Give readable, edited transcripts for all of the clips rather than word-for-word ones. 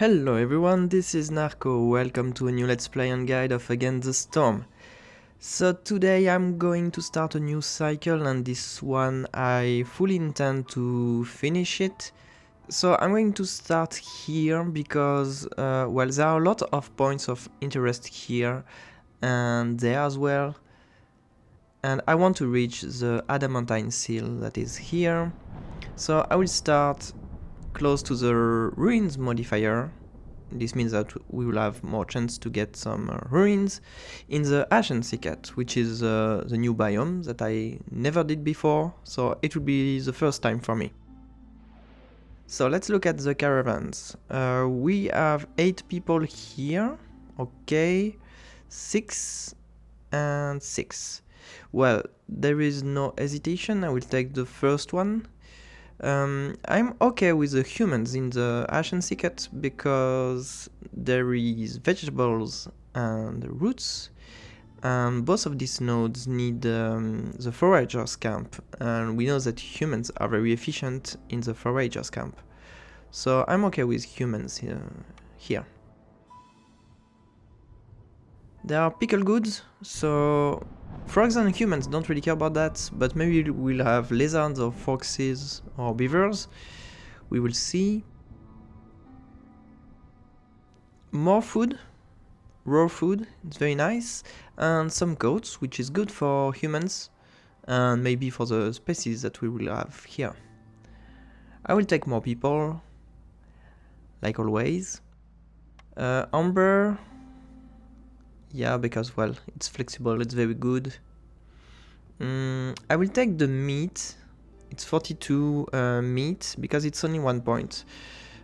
Hello everyone, this is Narco. Welcome to a new Let's Play and guide of Against the Storm. So today I'm going to start a new cycle, and this one I fully intend to finish it. So I'm going to start here because, well, there are a lot of points of interest here and there as well. And I want to reach the adamantine seal that is here. So I will start close to the ruins modifier. This means that we will have more chance to get some ruins in the Ashen Thicket, which is the new biome that I never did before, so it will be the first time for me. So let's look at the caravans. We have 8 people here, okay, 6 and 6. Well, there is no hesitation, I will take the first one. I'm okay with the humans in the Ashen Thicket because there is vegetables and roots, and both of these nodes need the foragers camp, and we know that humans are very efficient in the foragers camp. So I'm okay with humans here. There are pickle goods, so frogs and humans don't really care about that, but maybe we'll have lizards or foxes or beavers. We will see. More food, raw food, it's very nice, and some goats, which is good for humans, and maybe for the species that we will have here. I will take more people, like always. Amber, yeah, because, well, it's flexible, it's very good. I will take the meat. It's 42 meat, because it's only 1 point.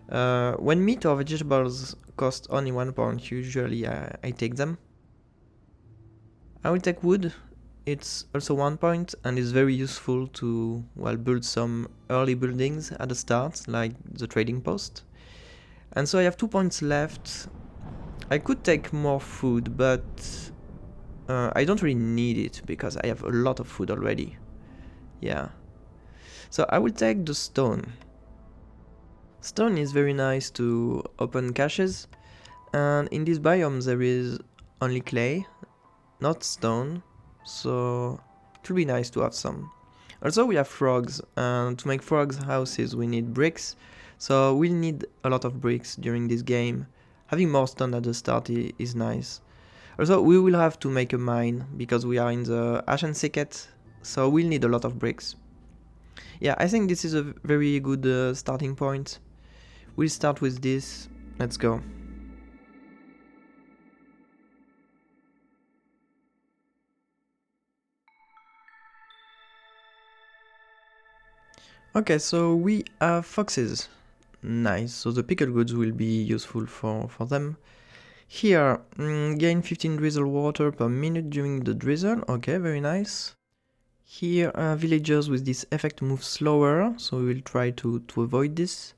When meat or vegetables cost only 1 point, usually I take them. I will take wood. It's also 1 point, and is very useful to, well, build some early buildings at the start, like the trading post. And so I have 2 points left. I could take more food, but I don't really need it because I have a lot of food already. Yeah. So I will take the stone. Stone is very nice to open caches, and in this biome there is only clay, not stone, so it will be nice to have some. Also we have frogs, and to make frogs houses we need bricks, so we'll need a lot of bricks during this game. Having more stone at the start is nice. Also we will have to make a mine, because we are in the Ashen Thicket, so we'll need a lot of bricks. Yeah, I think this is a very good starting point. We'll start with this, let's go. Okay, so we have foxes. Nice, so the pickle goods will be useful for them. Here, gain 15 drizzle water per minute during the drizzle. Okay, very nice. Here, villagers with this effect move slower, so we will try to avoid this.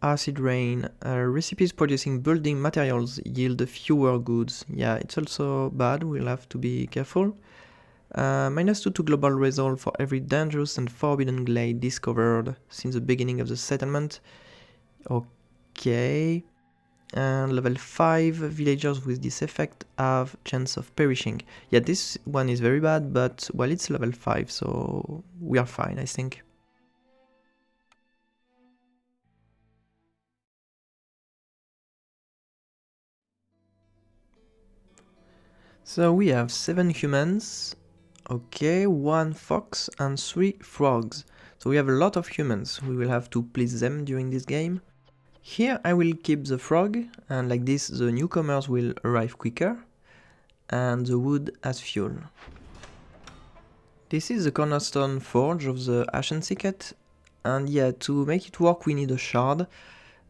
Acid rain, recipes producing building materials yield fewer goods. Yeah, it's also bad, we'll have to be careful. -2 to global resolve for every dangerous and forbidden glade discovered since the beginning of the settlement. Okay. And level 5, villagers with this effect have chance of perishing. Yeah, this one is very bad, but, well, it's level 5, so we are fine, I think. So we have 7 humans, okay, 1 fox and 3 frogs. So we have a lot of humans, we will have to please them during this game. Here I will keep the frog, and like this the newcomers will arrive quicker, and the wood as fuel. This is the cornerstone forge of the Ashen Thicket, and yeah, to make it work we need a shard,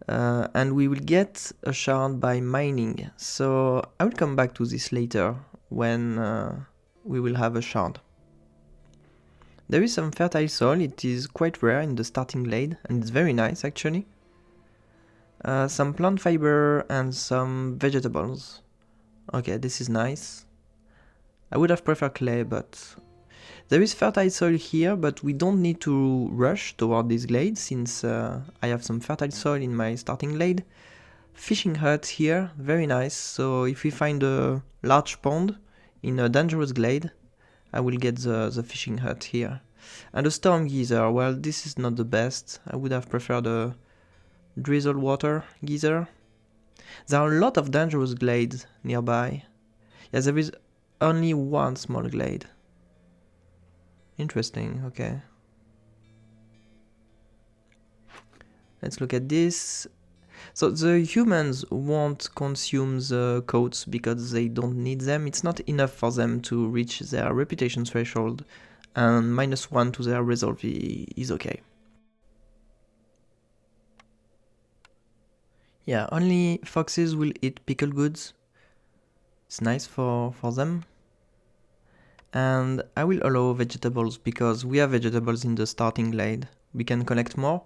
and we will get a shard by mining, so I will come back to this later when we will have a shard. There is some fertile soil, it is quite rare in the starting glade, and it's very nice actually. Some plant fiber and some vegetables. Okay, this is nice. I would have preferred clay, but there is fertile soil here, but we don't need to rush toward this glade since I have some fertile soil in my starting glade. Fishing hut here, very nice. So if we find a large pond in a dangerous glade, I will get the fishing hut here. And the storm geyser, well, this is not the best. I would have preferred a drizzle water geyser. There are a lot of dangerous glades nearby. Yeah, there is only one small glade. Interesting, okay. Let's look at this. So the humans won't consume the coats because they don't need them. It's not enough for them to reach their reputation threshold, and -1 to their resolve is okay. Yeah, only foxes will eat pickle goods. It's nice for them. And I will allow vegetables because we have vegetables in the starting glade. We can collect more.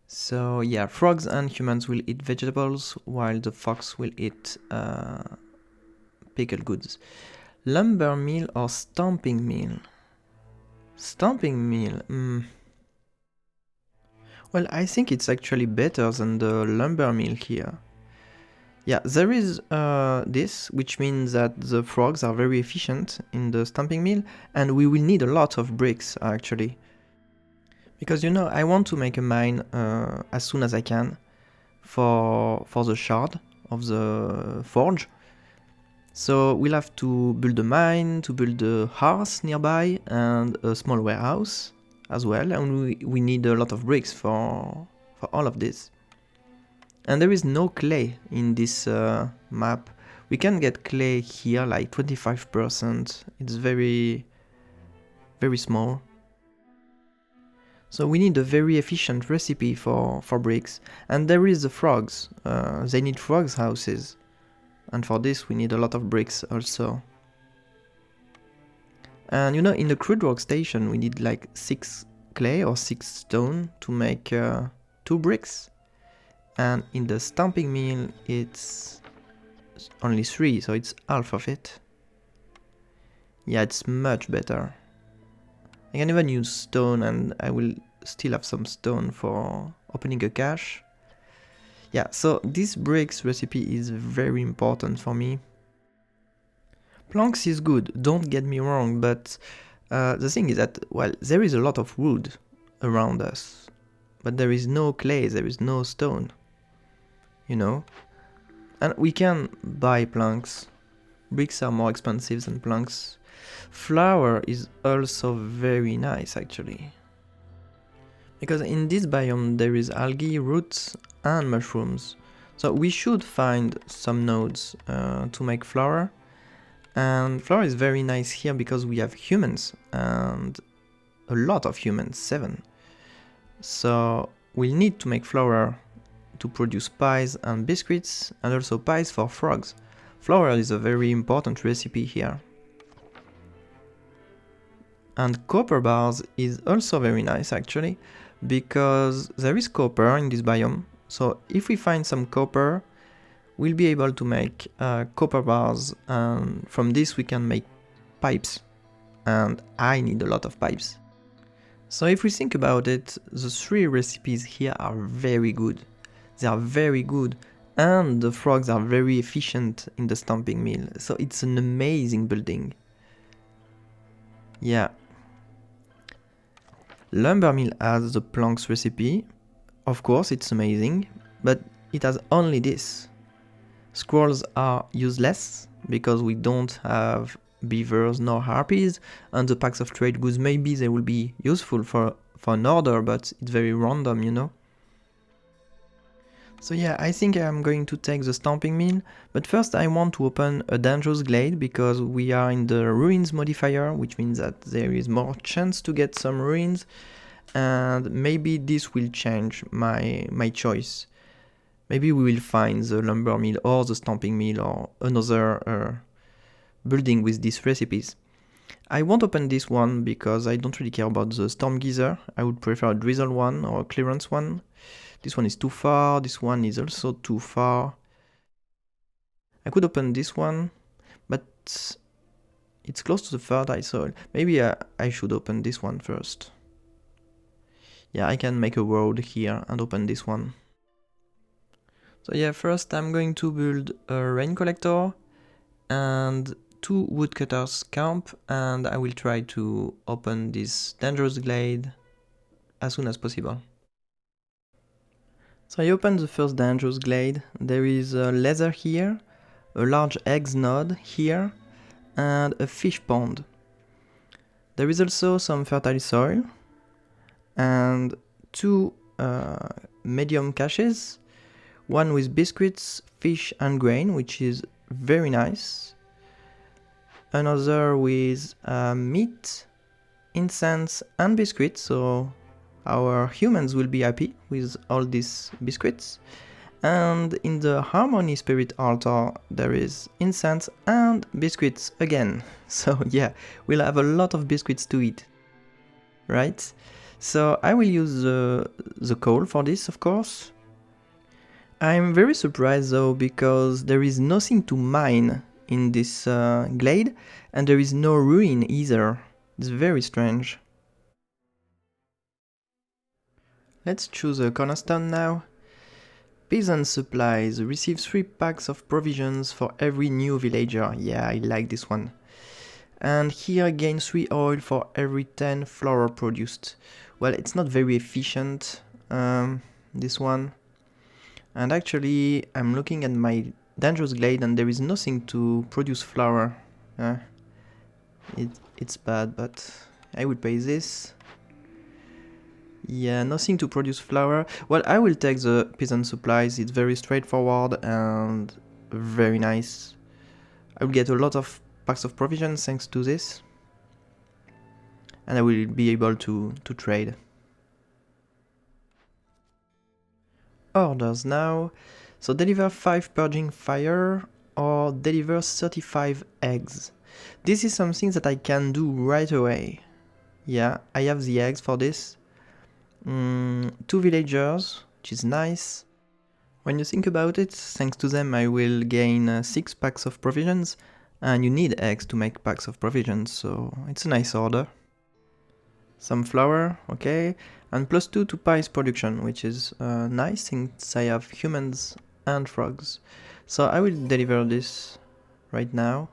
So yeah, frogs and humans will eat vegetables while the fox will eat pickled goods. Lumber mill or stamping mill? Stamping mill, Well, I think it's actually better than the lumber mill here. Yeah, there is this, which means that the frogs are very efficient in the stamping mill, and we will need a lot of bricks actually. Because you know, I want to make a mine as soon as I can for the shard of the forge. So we'll have to build a mine, to build a house nearby, and a small warehouse as well, and we need a lot of bricks for all of this. And there is no clay in this map. We can get clay here, like 25%. It's very, very small. So we need a very efficient recipe for bricks. And there is the frogs. They need frogs houses. And for this we need a lot of bricks also. And you know, in the crude rock station we need like 6 clay or 6 stone to make 2 bricks. And in the stamping mill it's only 3, so it's half of it. Yeah, it's much better. I can even use stone, and I will still have some stone for opening a cache. Yeah, so this bricks recipe is very important for me. Planks is good, don't get me wrong, but the thing is that, well, there is a lot of wood around us, but there is no clay, there is no stone, you know? And we can buy planks. Bricks are more expensive than planks. Flour is also very nice actually. Because in this biome there is algae, roots and mushrooms. So we should find some nodes to make flour. And flour is very nice here because we have humans, and a lot of humans, 7. So we'll need to make flour to produce pies and biscuits, and also pies for frogs. Flour is a very important recipe here. And copper bars is also very nice actually, because there is copper in this biome. So if we find some copper, we'll be able to make copper bars, and from this we can make pipes. And I need a lot of pipes. So if we think about it, the 3 recipes here are very good. They are very good, and the frogs are very efficient in the stamping mill. So it's an amazing building. Yeah. Lumber mill has the planks recipe. Of course, it's amazing, but it has only this. Squirrels are useless because we don't have beavers nor harpies, and the packs of trade goods, maybe they will be useful for an order, but it's very random, you know. So yeah, I think I'm going to take the stamping mill, but first I want to open a dangerous glade because we are in the ruins modifier, which means that there is more chance to get some ruins, and maybe this will change my choice. Maybe we will find the lumber mill or the stamping mill or another building with these recipes. I won't open this one because I don't really care about the storm geyser. I would prefer a drizzle one or a clearance one. This one is too far, this one is also too far. I could open this one, but it's close to the third eye soil. Maybe I should open this one first. Yeah, I can make a road here and open this one. So yeah, first I'm going to build a rain collector and 2 woodcutters camp, and I will try to open this dangerous glade as soon as possible. So I opened the first dangerous glade. There is a leather here, a large eggs node here, and a fish pond. There is also some fertile soil and 2 medium caches, one with biscuits, fish and grain, which is very nice, another with meat, incense and biscuits, so our humans will be happy with all these biscuits. And in the Harmony Spirit altar there is incense and biscuits again. So yeah, we'll have a lot of biscuits to eat, right? So I will use the coal for this, of course. I'm very surprised though, because there is nothing to mine in this glade, and there is no ruin either. It's very strange. Let's choose a cornerstone now. Peasant supplies. Receive 3 packs of provisions for every new villager. Yeah, I like this one. And here gain 3 oil for every 10 flour produced. Well, it's not very efficient, this one. And actually, I'm looking at my dangerous glade and there is nothing to produce flour. It's bad, but I would pay this. Yeah, nothing to produce flour. Well, I will take the peasant supplies. It's very straightforward and very nice. I will get a lot of packs of provisions thanks to this. And I will be able to trade. Orders now. So deliver 5 purging fire or deliver 35 eggs. This is something that I can do right away. Yeah, I have the eggs for this. 2 villagers, which is nice. When you think about it, thanks to them I will gain 6 packs of provisions, and you need eggs to make packs of provisions, so it's a nice order. Some flour, okay, and +2 to pies production, which is nice since I have humans and frogs. So I will deliver this right now.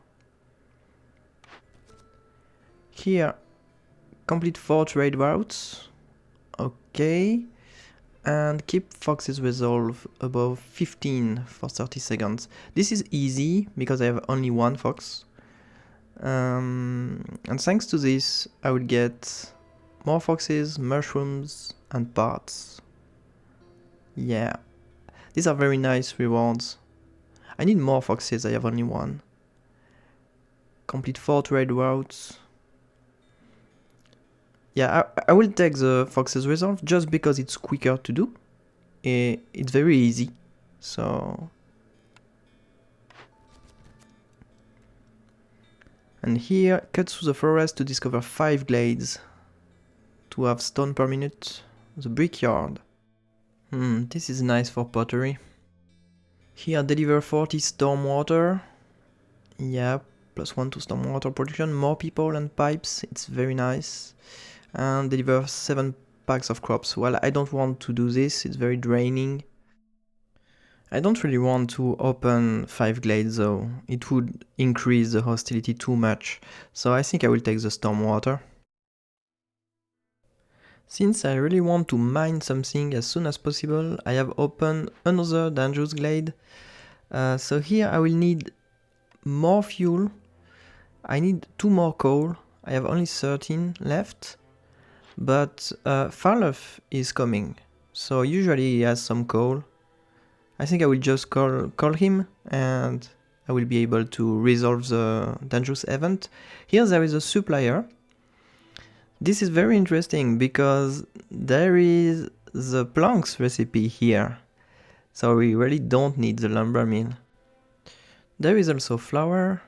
Here, complete 4 trade routes. Okay, and keep fox's resolve above 15 for 30 seconds. This is easy because I have only 1 fox. And thanks to this, I will get more foxes, mushrooms, and parts. Yeah, these are very nice rewards. I need more foxes, I have only 1. Complete 4 trade routes. Yeah, I will take the fox's resolve just because it's quicker to do. It's very easy, so... And here, cut through the forest to discover 5 glades. To have stone per minute. The brickyard. This is nice for pottery. Here, deliver 40 stormwater. Yeah, +1 to stormwater production. More people and pipes, it's very nice. And deliver 7 packs of crops. Well, I don't want to do this, it's very draining. I don't really want to open 5 glades though, it would increase the hostility too much, so I think I will take the stormwater. Since I really want to mine something as soon as possible, I have opened another dangerous glade. So here I will need more fuel, I need 2 more coal, I have only 13 left. But Farlof is coming, so usually he has some coal. I think I will just call him and I will be able to resolve the dangerous event. Here there is a supplier. This is very interesting because there is the planks recipe here, so we really don't need the lumber mill. There is also flour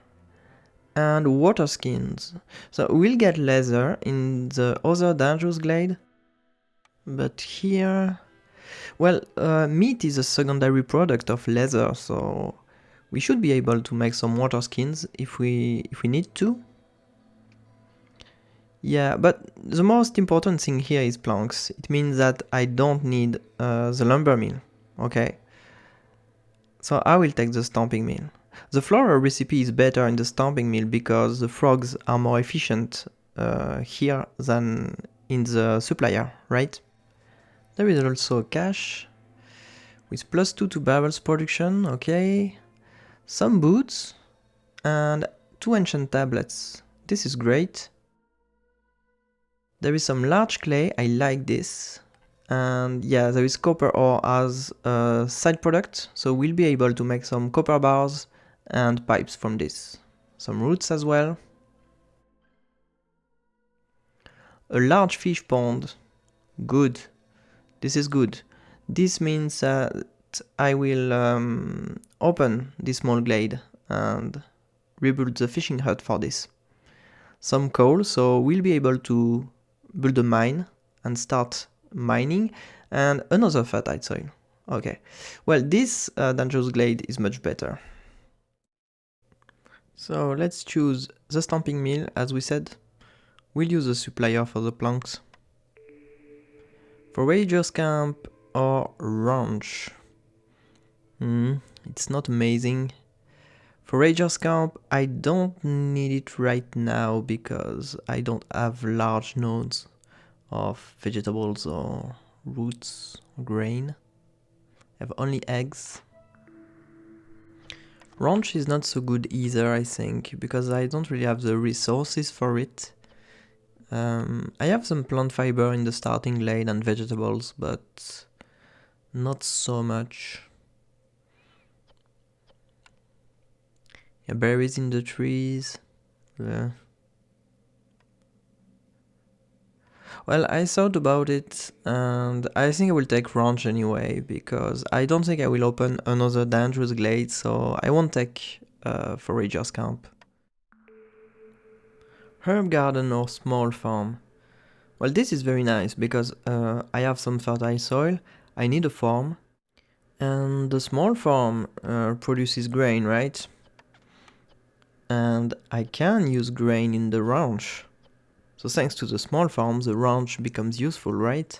and water skins. So we'll get leather in the other dangerous glade. But here... Well, meat is a secondary product of leather, so we should be able to make some water skins if we need to. Yeah, but the most important thing here is planks. It means that I don't need the lumber mill, okay? So I will take the stamping mill. The floral recipe is better in the stamping mill because the frogs are more efficient here than in the supplier, right? There is also a cache with +2 to barrels production, okay. Some boots and 2 ancient tablets. This is great. There is some large clay, I like this. And yeah, there is copper ore as a side product, so we'll be able to make some copper bars and pipes from this. Some roots as well. A large fish pond. Good. This is good. This means that I will open this small glade and rebuild the fishing hut for this. Some coal, so we'll be able to build a mine and start mining, and another fertile soil. Okay, well, this dangerous glade is much better. So let's choose the stamping mill as we said. We'll use a supplier for the planks. Foragers camp or ranch. It's not amazing. Foragers camp, I don't need it right now because I don't have large nodes of vegetables or roots or grain. I have only eggs. Ranch is not so good either, I think, because I don't really have the resources for it. I have some plant fiber in the starting glade and vegetables, but not so much. Yeah, berries in the trees. Well, I thought about it, and I think I will take ranch anyway, because I don't think I will open another dangerous glade, so I won't take forager's camp. Herb garden or small farm. Well, this is very nice, because I have some fertile soil, I need a farm, and the small farm produces grain, right? And I can use grain in the ranch. So thanks to the small farm, the ranch becomes useful, right?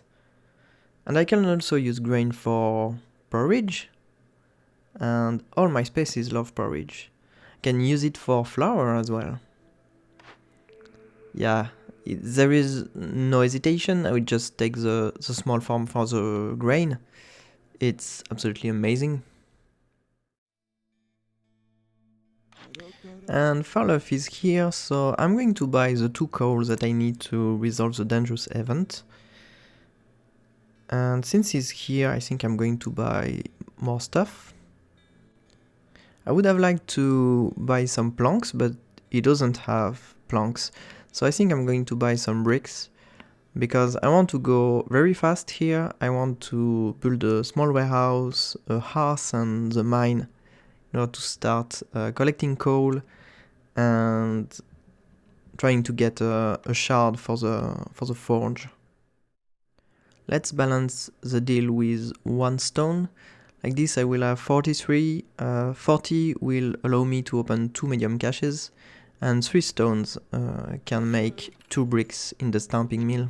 And I can also use grain for porridge. And all my species love porridge. I can use it for flour as well. Yeah, there is no hesitation. I would just take the small farm for the grain. It's absolutely amazing. And Farloff is here, so I'm going to buy the 2 coal that I need to resolve the dangerous event. And since he's here, I think I'm going to buy more stuff. I would have liked to buy some planks, but he doesn't have planks. So I think I'm going to buy some bricks, because I want to go very fast here. I want to build a small warehouse, a hearth and the mine in order to start collecting coal and trying to get a shard for the forge. Let's balance the deal with 1 stone. Like this I will have 43, 40 will allow me to open 2 medium caches, and 3 stones can make 2 bricks in the stamping mill.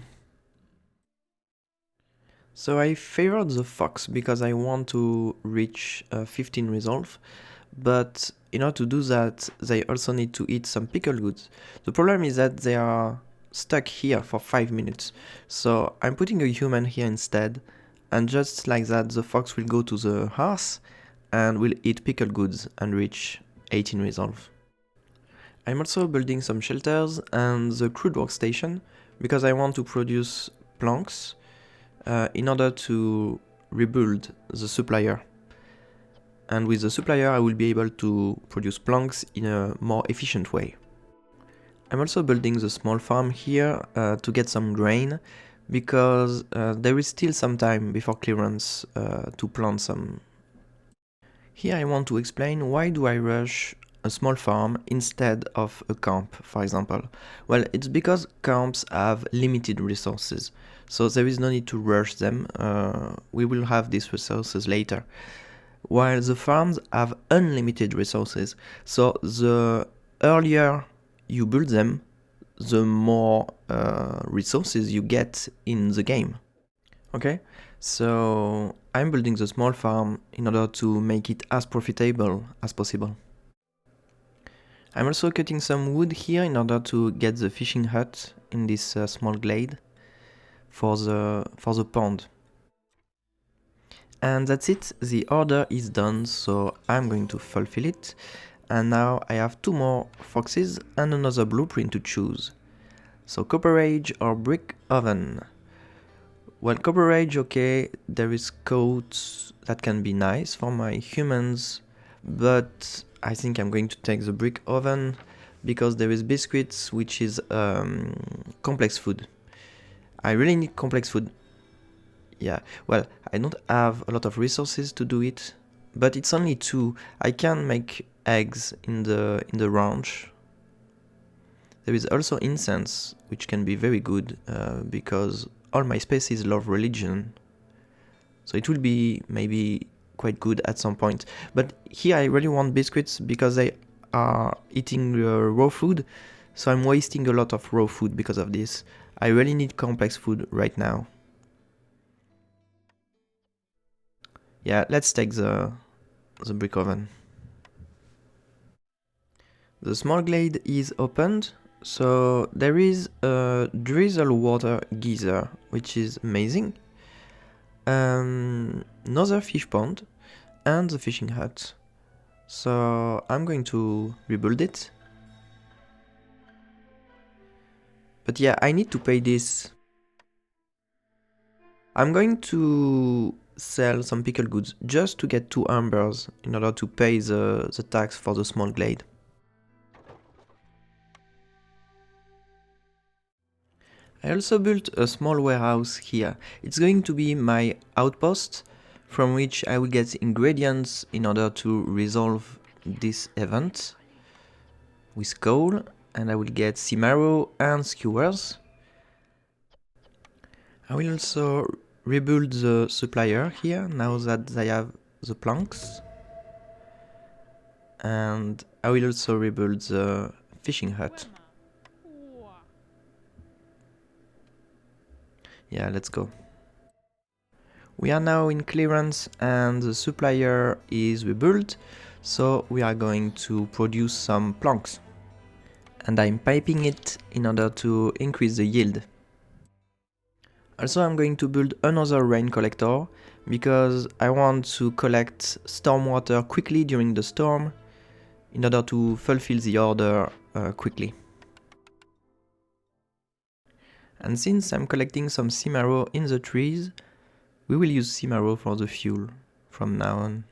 So I favored the fox because I want to reach 15 resolve, but in order to do that they also need to eat some pickled goods. The problem is that they are stuck here for 5 minutes, so I'm putting a human here instead, and just like that the fox will go to the hearth and will eat pickled goods and reach 18 resolve. I'm also building some shelters and the crude workstation because I want to produce planks in order to rebuild the supplier. And with the supplier I will be able to produce planks in a more efficient way. I'm also building the small farm here to get some grain, because there is still some time before clearance to plant some. Here I want to explain why do I rush a small farm instead of a camp, for example. Well, it's because camps have limited resources, so there is no need to rush them. We will have these resources later. While the farms have unlimited resources, so the earlier you build them, the more resources you get in the game. Okay, so I'm building the small farm in order to make it as profitable as possible. I'm also cutting some wood here in order to get the fishing hut in this small glade for the pond. And that's it, the order is done, so I'm going to fulfill it. And now I have 2 more foxes and another blueprint to choose. So copperage or brick oven. Well, copperage, okay, there is coats that can be nice for my humans, but I think I'm going to take the brick oven because there is biscuits, which is complex food. I really need complex food. Yeah, well, I don't have a lot of resources to do it, but it's only 2. I can make eggs in the ranch. There is also incense, which can be very good because all my species love religion. So it will be maybe quite good at some point. But here I really want biscuits because they are eating raw food. So I'm wasting a lot of raw food because of this. I really need complex food right now. Yeah, let's take the brick oven. The small glade is opened. So there is a drizzle water geyser, which is amazing. Another fish pond and the fishing hut. So I'm going to rebuild it. But yeah, I need to pay this. I'm going to sell some pickled goods just to get 2 ambers in order to pay the tax for the small glade. I also built a small warehouse here. It's going to be my outpost from which I will get ingredients in order to resolve this event with coal, and I will get sea marrow and skewers. I will also rebuild the supplier here now that they have the planks. And I will also rebuild the fishing hut. Yeah, let's go. We are now in clearance and the supplier is rebuilt, so we are going to produce some planks. And I'm piping it in order to increase the yield. Also, I'm going to build another rain collector because I want to collect stormwater quickly during the storm in order to fulfill the order quickly. And since I'm collecting some sea marrow in the trees, we will use sea marrow for the fuel from now on.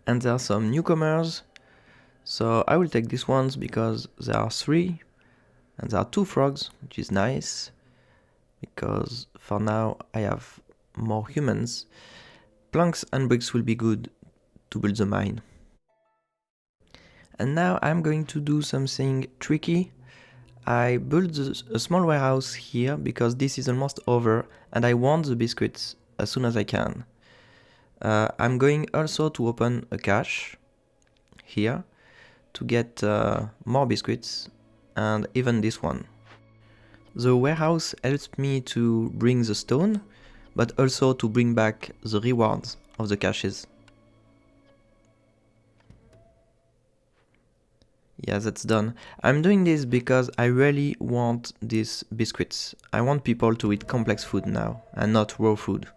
And there are some newcomers, so I will take these ones because there are 3 and there are 2 frogs, which is nice because for now I have more humans. Planks and bricks will be good to build the mine. And now I'm going to do something tricky. I built a small warehouse here because this is almost over and I want the biscuits as soon as I can. I'm going also to open a cache here to get more biscuits and even this one. The warehouse helps me to bring the stone, but also to bring back the rewards of the caches. Yeah, that's done. I'm doing this because I really want these biscuits. I want people to eat complex food now and not raw food.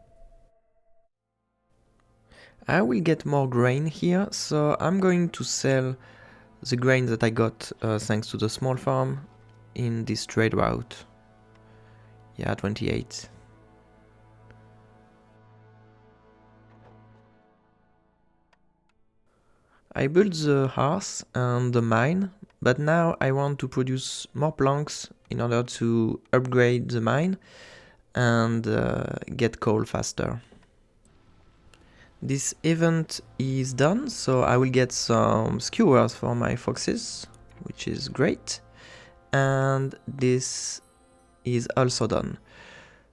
I will get more grain here, so I'm going to sell the grain that I got thanks to the small farm in this trade route. Yeah, 28. I built the hearth and the mine, but now I want to produce more planks in order to upgrade the mine and get coal faster. This event is done, so I will get some skewers for my foxes, which is great. And this is also done.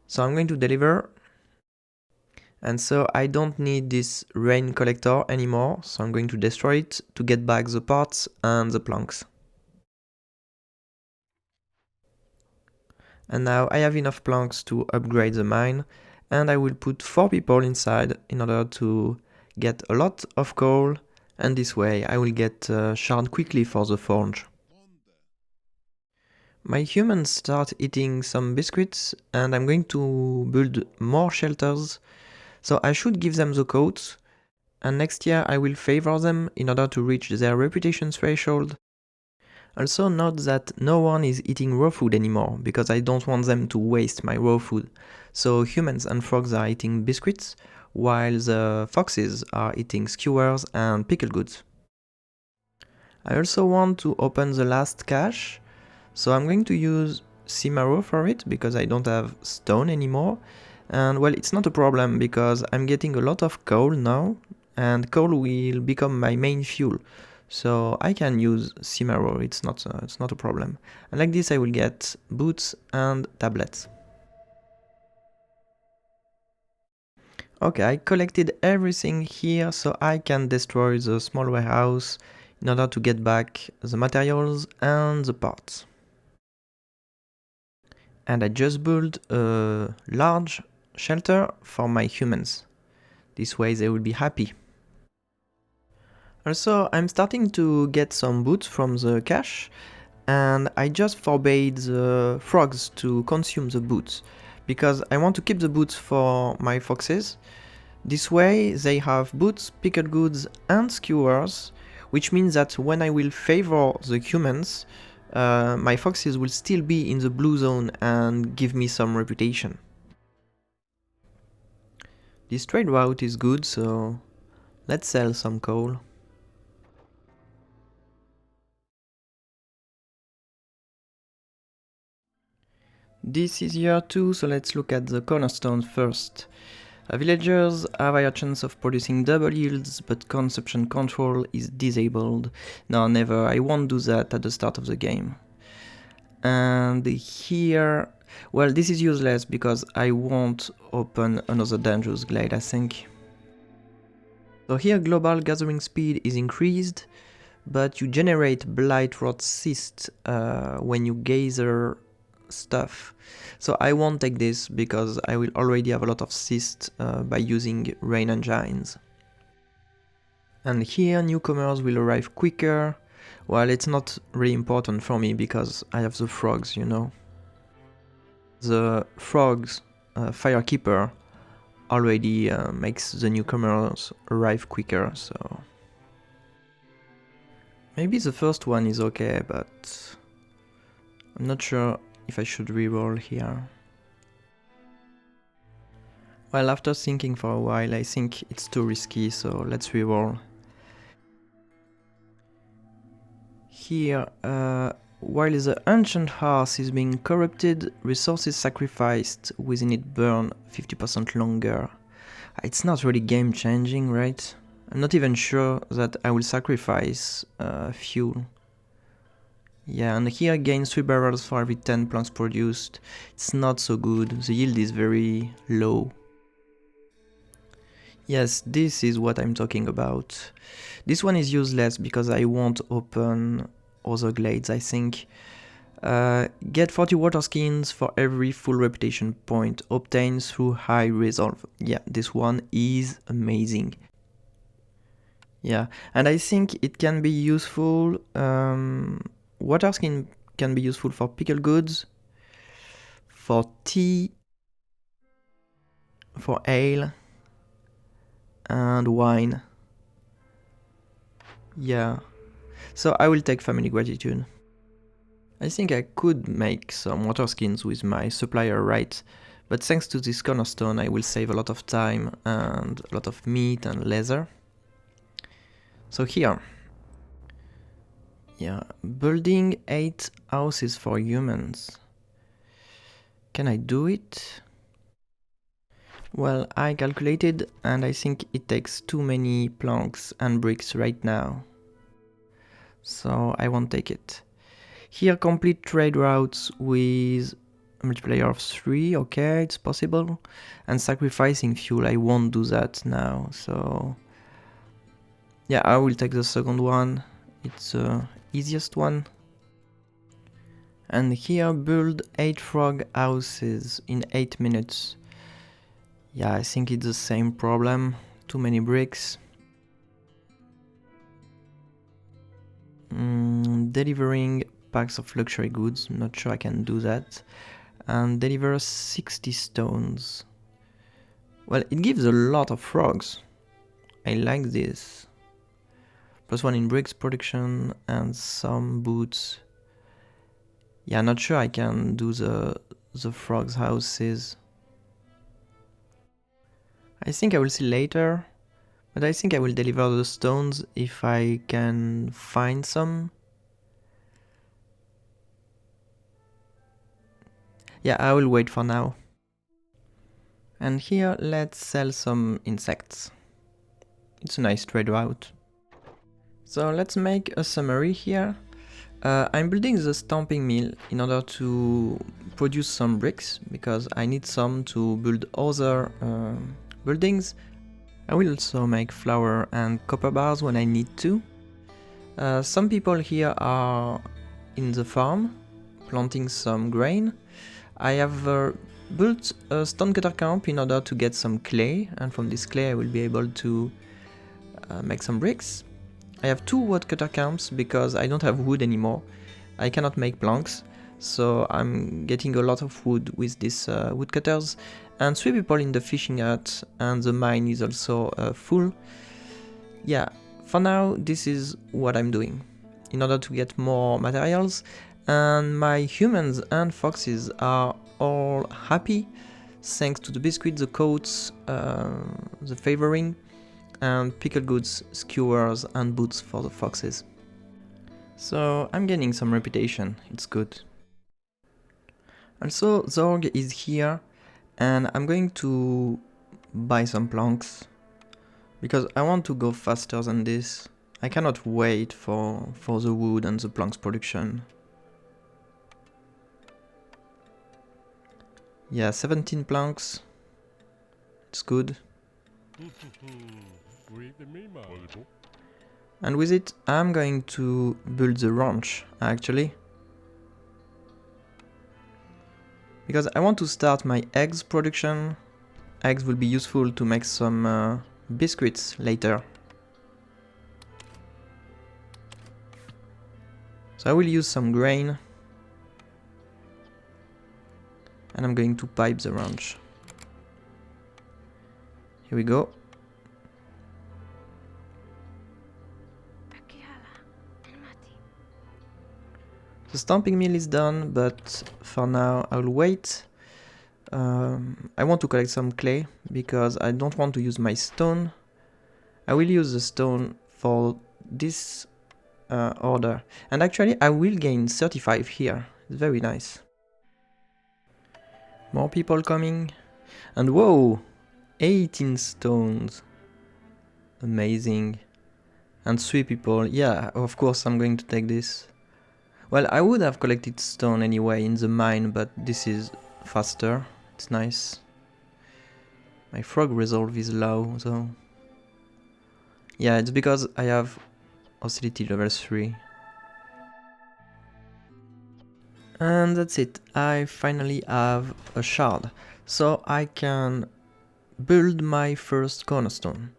So I'm going to deliver. And so I don't need this rain collector anymore, so I'm going to destroy it to get back the parts and the planks. And now I have enough planks to upgrade the mine, and I will put 4 people inside in order to get a lot of coal, and this way I will get shard quickly for the forge. My humans start eating some biscuits, and I'm going to build more shelters, so I should give them the coats, and next year I will favor them in order to reach their reputation threshold. Also note that no one is eating raw food anymore, because I don't want them to waste my raw food. So humans and frogs are eating biscuits, while the foxes are eating skewers and pickled goods. I also want to open the last cache, so I'm going to use Cimaro for it, because I don't have stone anymore. And well, it's not a problem, because I'm getting a lot of coal now, and coal will become my main fuel. So I can use Cimaro, it's not a problem. And like this I will get boots and tablets. Okay, I collected everything here so I can destroy the small warehouse in order to get back the materials and the parts. And I just built a large shelter for my humans. This way they will be happy. Also, I'm starting to get some boots from the cache, and I just forbade the frogs to consume the boots, because I want to keep the boots for my foxes. This way they have boots, pickled goods and skewers, which means that when I will favor the humans, my foxes will still be in the blue zone and give me some reputation. This trade route is good, so let's sell some coal. This is year 2, so let's look at the cornerstones first. Villagers have a higher chance of producing double yields, but consumption control is disabled. No, never, I won't do that at the start of the game. And here, well, this is useless because I won't open another dangerous glade, I think. So here global gathering speed is increased, but you generate blight rot cyst when you gather stuff. So I won't take this because I will already have a lot of cyst by using rain engines. And here newcomers will arrive quicker. Well, it's not really important for me because I have the frogs, you know. The frogs firekeeper already makes the newcomers arrive quicker, so maybe the first one is okay, but I'm not sure if I should reroll here. Well, after thinking for a while, I think it's too risky, so let's reroll. Here, while the ancient hearth is being corrupted, resources sacrificed within it burn 50% longer. It's not really game changing, right? I'm not even sure that I will sacrifice fuel. Yeah, and here gain 3 barrels for every 10 planks produced. It's not so good, the yield is very low. Yes, this is what I'm talking about. This one is useless because I won't open other glades, I think. Get 40 water skins for every full reputation point, obtained through high resolve. Yeah, this one is amazing. Yeah, and I think it can be useful. Water skin can be useful for pickled goods, for tea, for ale, and wine. Yeah, so I will take family gratitude. I think I could make some water skins with my supplier, right? But thanks to this cornerstone I will save a lot of time and a lot of meat and leather. So here, yeah, building 8 houses for humans. Can I do it? Well, I calculated and I think it takes too many planks and bricks right now. So I won't take it. Here complete trade routes with a multiplier of 3, okay, it's possible. And sacrificing fuel, I won't do that now, so... yeah, I will take the second one, it's the easiest one. And here build 8 frog houses in 8 minutes. Yeah, I think it's the same problem. Too many bricks. Delivering packs of luxury goods. Not sure I can do that. And deliver 60 stones. Well, it gives a lot of frogs. I like this. +1 in bricks production and some boots. Yeah, not sure I can do the frogs' houses. I think I will see later, but I think I will deliver the stones if I can find some. Yeah, I will wait for now. And here, let's sell some insects. It's a nice trade route. So let's make a summary here. I'm building the stamping mill in order to produce some bricks, because I need some to build other buildings. I will also make flour and copper bars when I need to. Some people here are in the farm, planting some grain. I have built a stonecutter camp in order to get some clay, and from this clay I will be able to make some bricks. I have 2 woodcutter camps because I don't have wood anymore. I cannot make planks, so I'm getting a lot of wood with these woodcutters. And 3 people in the fishing hut, and the mine is also full. Yeah, for now this is what I'm doing in order to get more materials, and my humans and foxes are all happy thanks to the biscuit, the coats, the favoring, and pickled goods, skewers and boots for the foxes. So I'm gaining some reputation, it's good. Also, Zorg is here, and I'm going to buy some planks, because I want to go faster than this. I cannot wait for the wood and the planks production. Yeah, 17 planks. It's good. And with it, I'm going to build the ranch, actually. Because I want to start my eggs production. Eggs will be useful to make some biscuits later. So I will use some grain. And I'm going to pipe the ranch. Here we go. The stamping mill is done, but for now I'll wait. I want to collect some clay because I don't want to use my stone. I will use the stone for this order. And actually I will gain 35 here. It's very nice. More people coming. And whoa! 18 stones. Amazing. And 3 people. Yeah, of course I'm going to take this. Well, I would have collected stone anyway in the mine, but this is faster. It's nice. My frog resolve is low, though. Yeah, it's because I have hostility level 3. And that's it. I finally have a shard. So I can build my first cornerstone.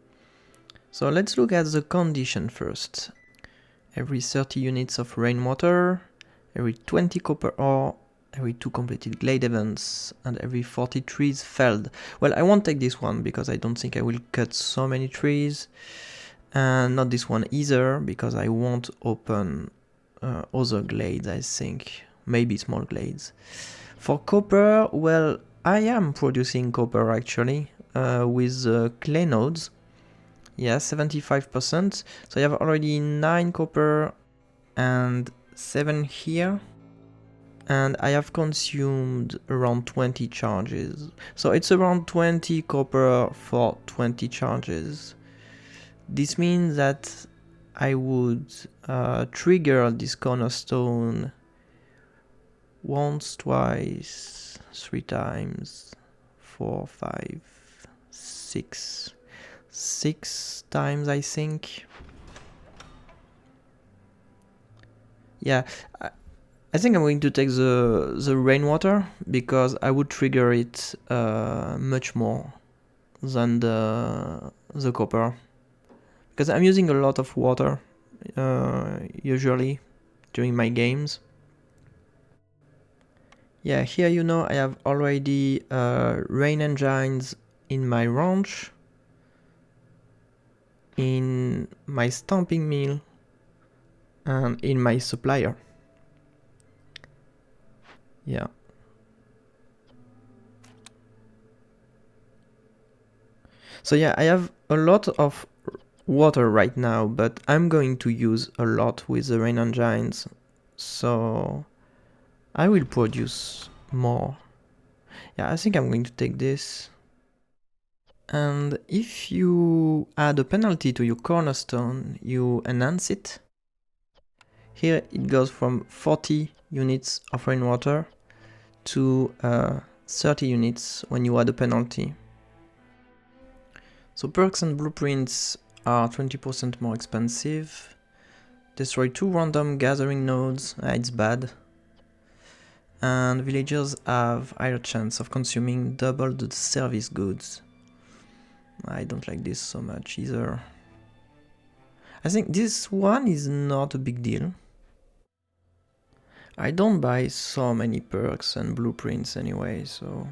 So let's look at the condition first. Every 30 units of rainwater, every 20 copper ore, every 2 completed glade events, and every 40 trees felled. Well, I won't take this one because I don't think I will cut so many trees. And not this one either, because I won't open other glades, I think. Maybe small glades. For copper, well, I am producing copper actually, with clay nodes. Yeah, 75%. So I have already 9 copper and 7 here. And I have consumed around 20 charges. So it's around 20 copper for 20 charges. This means that I would trigger this cornerstone once, twice, 3 times, 4, 5, 6. 6 times, I think. Yeah, I think I'm going to take the rainwater because I would trigger it much more than the copper. Because I'm using a lot of water usually during my games. Yeah, here you know I have already rain engines in my ranch, in my stamping mill, and in my supplier. Yeah. So yeah, I have a lot of water right now, but I'm going to use a lot with the rain engines, so I will produce more. Yeah, I think I'm going to take this. And if you add a penalty to your cornerstone, you enhance it. Here it goes from 40 units of rainwater to 30 units when you add a penalty. So perks and blueprints are 20% more expensive. Destroy 2 random gathering nodes, it's bad. And villagers have higher chance of consuming double the service goods. I don't like this so much either. I think this one is not a big deal. I don't buy so many perks and blueprints anyway, so...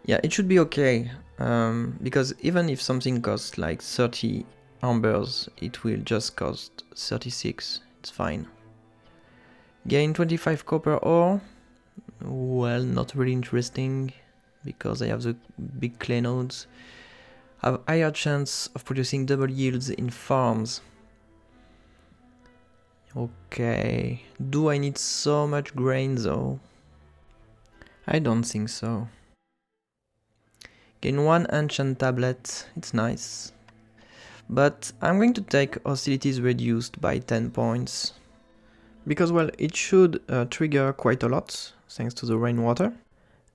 Yeah, it should be okay, because even if something costs like 30 ambers, it will just cost 36, it's fine. Gain 25 copper ore, well, not really interesting, because I have the big clay nodes. Have higher chance of producing double yields in farms. Okay, do I need so much grain though? I don't think so. Gain 1 ancient tablet, it's nice. But I'm going to take hostilities reduced by 10 points. Because, well, it should trigger quite a lot, thanks to the rainwater.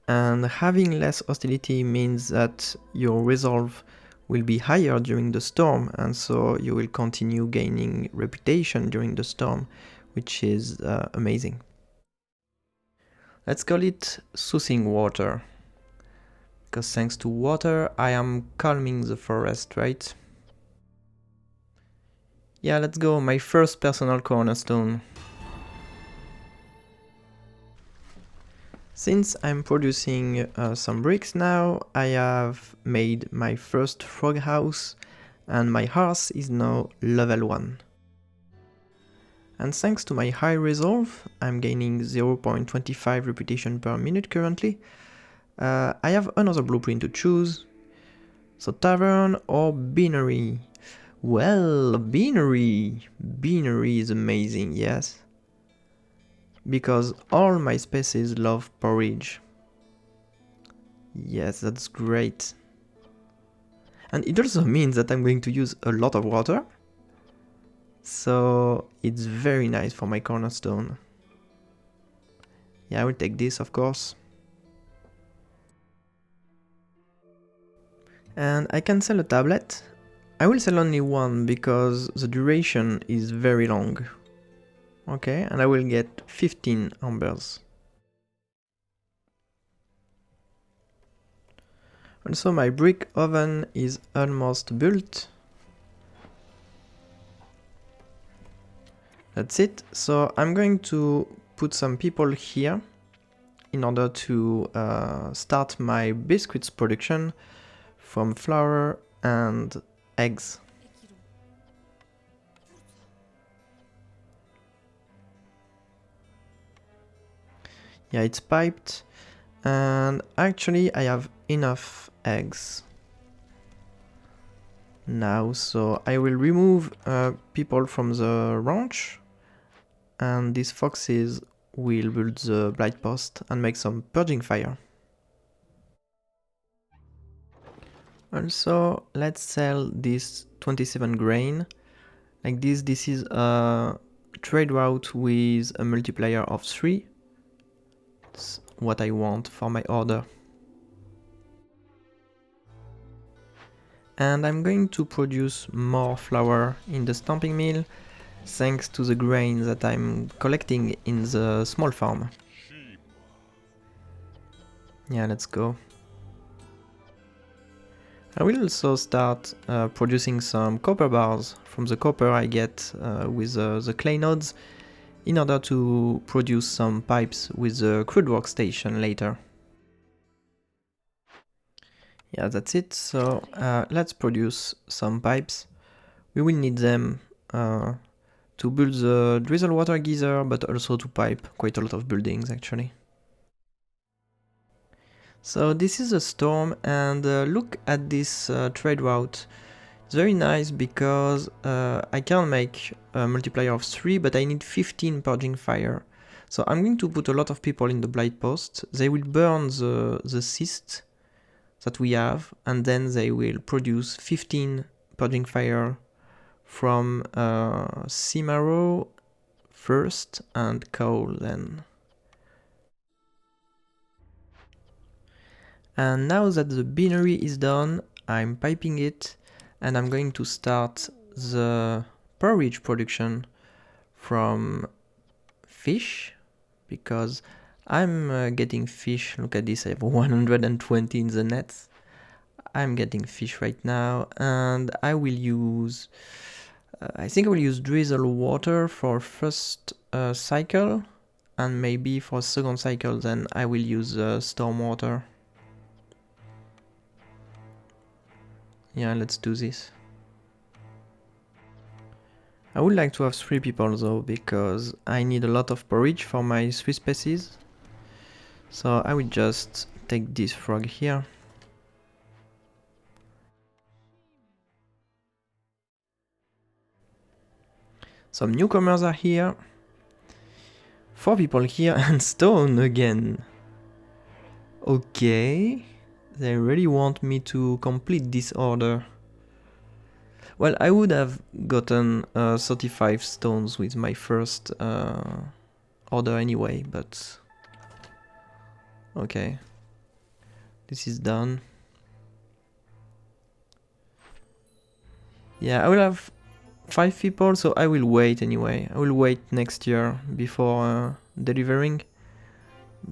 And having less hostility means that your resolve will be higher during the storm, and so you will continue gaining reputation during the storm, which is amazing. Let's call it soothing water. Because thanks to water, I am calming the forest, right? Yeah, let's go, my first personal cornerstone. Since I'm producing some bricks now, I have made my first frog house, and my hearth is now level 1. And thanks to my high resolve, I'm gaining 0.25 reputation per minute currently. I have another blueprint to choose. So tavern or beanery? Well, beanery! Beanery is amazing, yes. Because all my species love porridge. Yes, that's great. And it also means that I'm going to use a lot of water. So it's very nice for my cornerstone. Yeah, I will take this, of course. And I can sell a tablet. I will sell only one because the duration is very long. Okay, and I will get 15 ambers. Also, my brick oven is almost built. That's it. So I'm going to put some people here in order to start my biscuits production from flour and eggs. Yeah, it's piped, and actually I have enough eggs now, so I will remove people from the ranch, and these foxes will build the blight post and make some purging fire. Also, let's sell this 27 grain. Like this is a trade route with a multiplier of 3. It's what I want for my order. And I'm going to produce more flour in the stamping mill, thanks to the grain that I'm collecting in the small farm. Yeah, let's go. I will also start producing some copper bars from the copper I get with the clay nodes in order to produce some pipes with the crude workstation later. Yeah, that's it. So let's produce some pipes. We will need them to build the drizzle water geyser, but also to pipe quite a lot of buildings actually. So this is a storm, and look at this trade route. It's very nice because I can make a multiplier of 3, but I need 15 purging fire. So I'm going to put a lot of people in the blight post. They will burn the cyst that we have, and then they will produce 15 purging fire from Cimaro first and coal then. And now that the binary is done, I'm piping it, and I'm going to start the porridge production from fish, because I'm getting fish. Look at this, I have 120 in the nets. I'm getting fish right now, and I will use I think I will use drizzle water for first cycle, and maybe for second cycle then I will use storm water. Yeah, let's do this. I would like to have 3 people though, because I need a lot of porridge for my 3 species. So I will just take this frog here. Some newcomers are here. 4 people here and stone again. Okay, they really want me to complete this order. Well, I would have gotten 35 stones with my first order anyway, but okay, this is done. Yeah, I will have 5 people, so I will wait anyway. I will wait next year before delivering,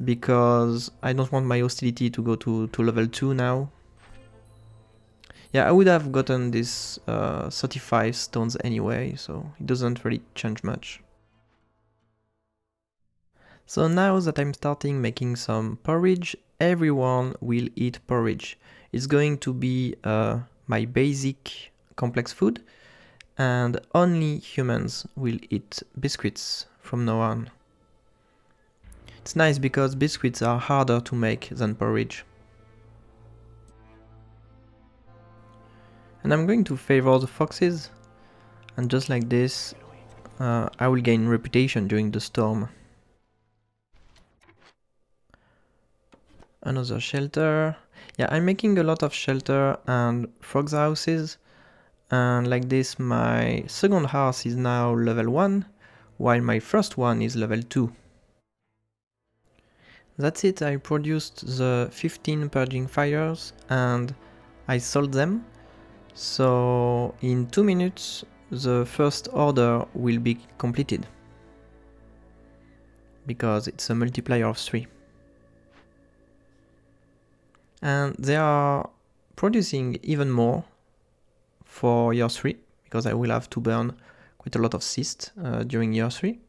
because I don't want my hostility to go to level 2 now. Yeah, I would have gotten this 35 stones anyway, so it doesn't really change much. So now that I'm starting making some porridge, everyone will eat porridge. It's going to be my basic complex food, and only humans will eat biscuits from now on. It's nice because biscuits are harder to make than porridge. And I'm going to favor the foxes, and just like this, I will gain reputation during the storm. Another shelter. Yeah, I'm making a lot of shelter and frogs houses, and like this my second house is now level 1, while my first one is level 2. That's it, I produced the 15 purging fires and I sold them. So in 2 minutes the first order will be completed, because it's a multiplier of 3. And they are producing even more for year 3, because I will have to burn quite a lot of cyst during year 3.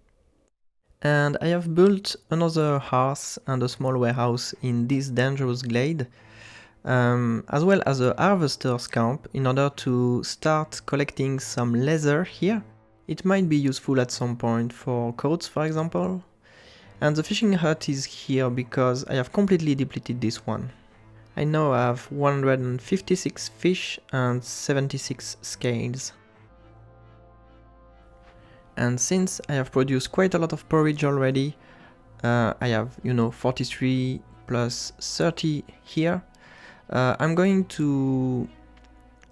And I have built another hearth and a small warehouse in this dangerous glade, as well as a harvester's camp in order to start collecting some leather here. It might be useful at some point for coats, for example. And the fishing hut is here because I have completely depleted this one. I now have 156 fish and 76 scales. And since I have produced quite a lot of porridge already, I have, 43 plus 30 here. I'm going to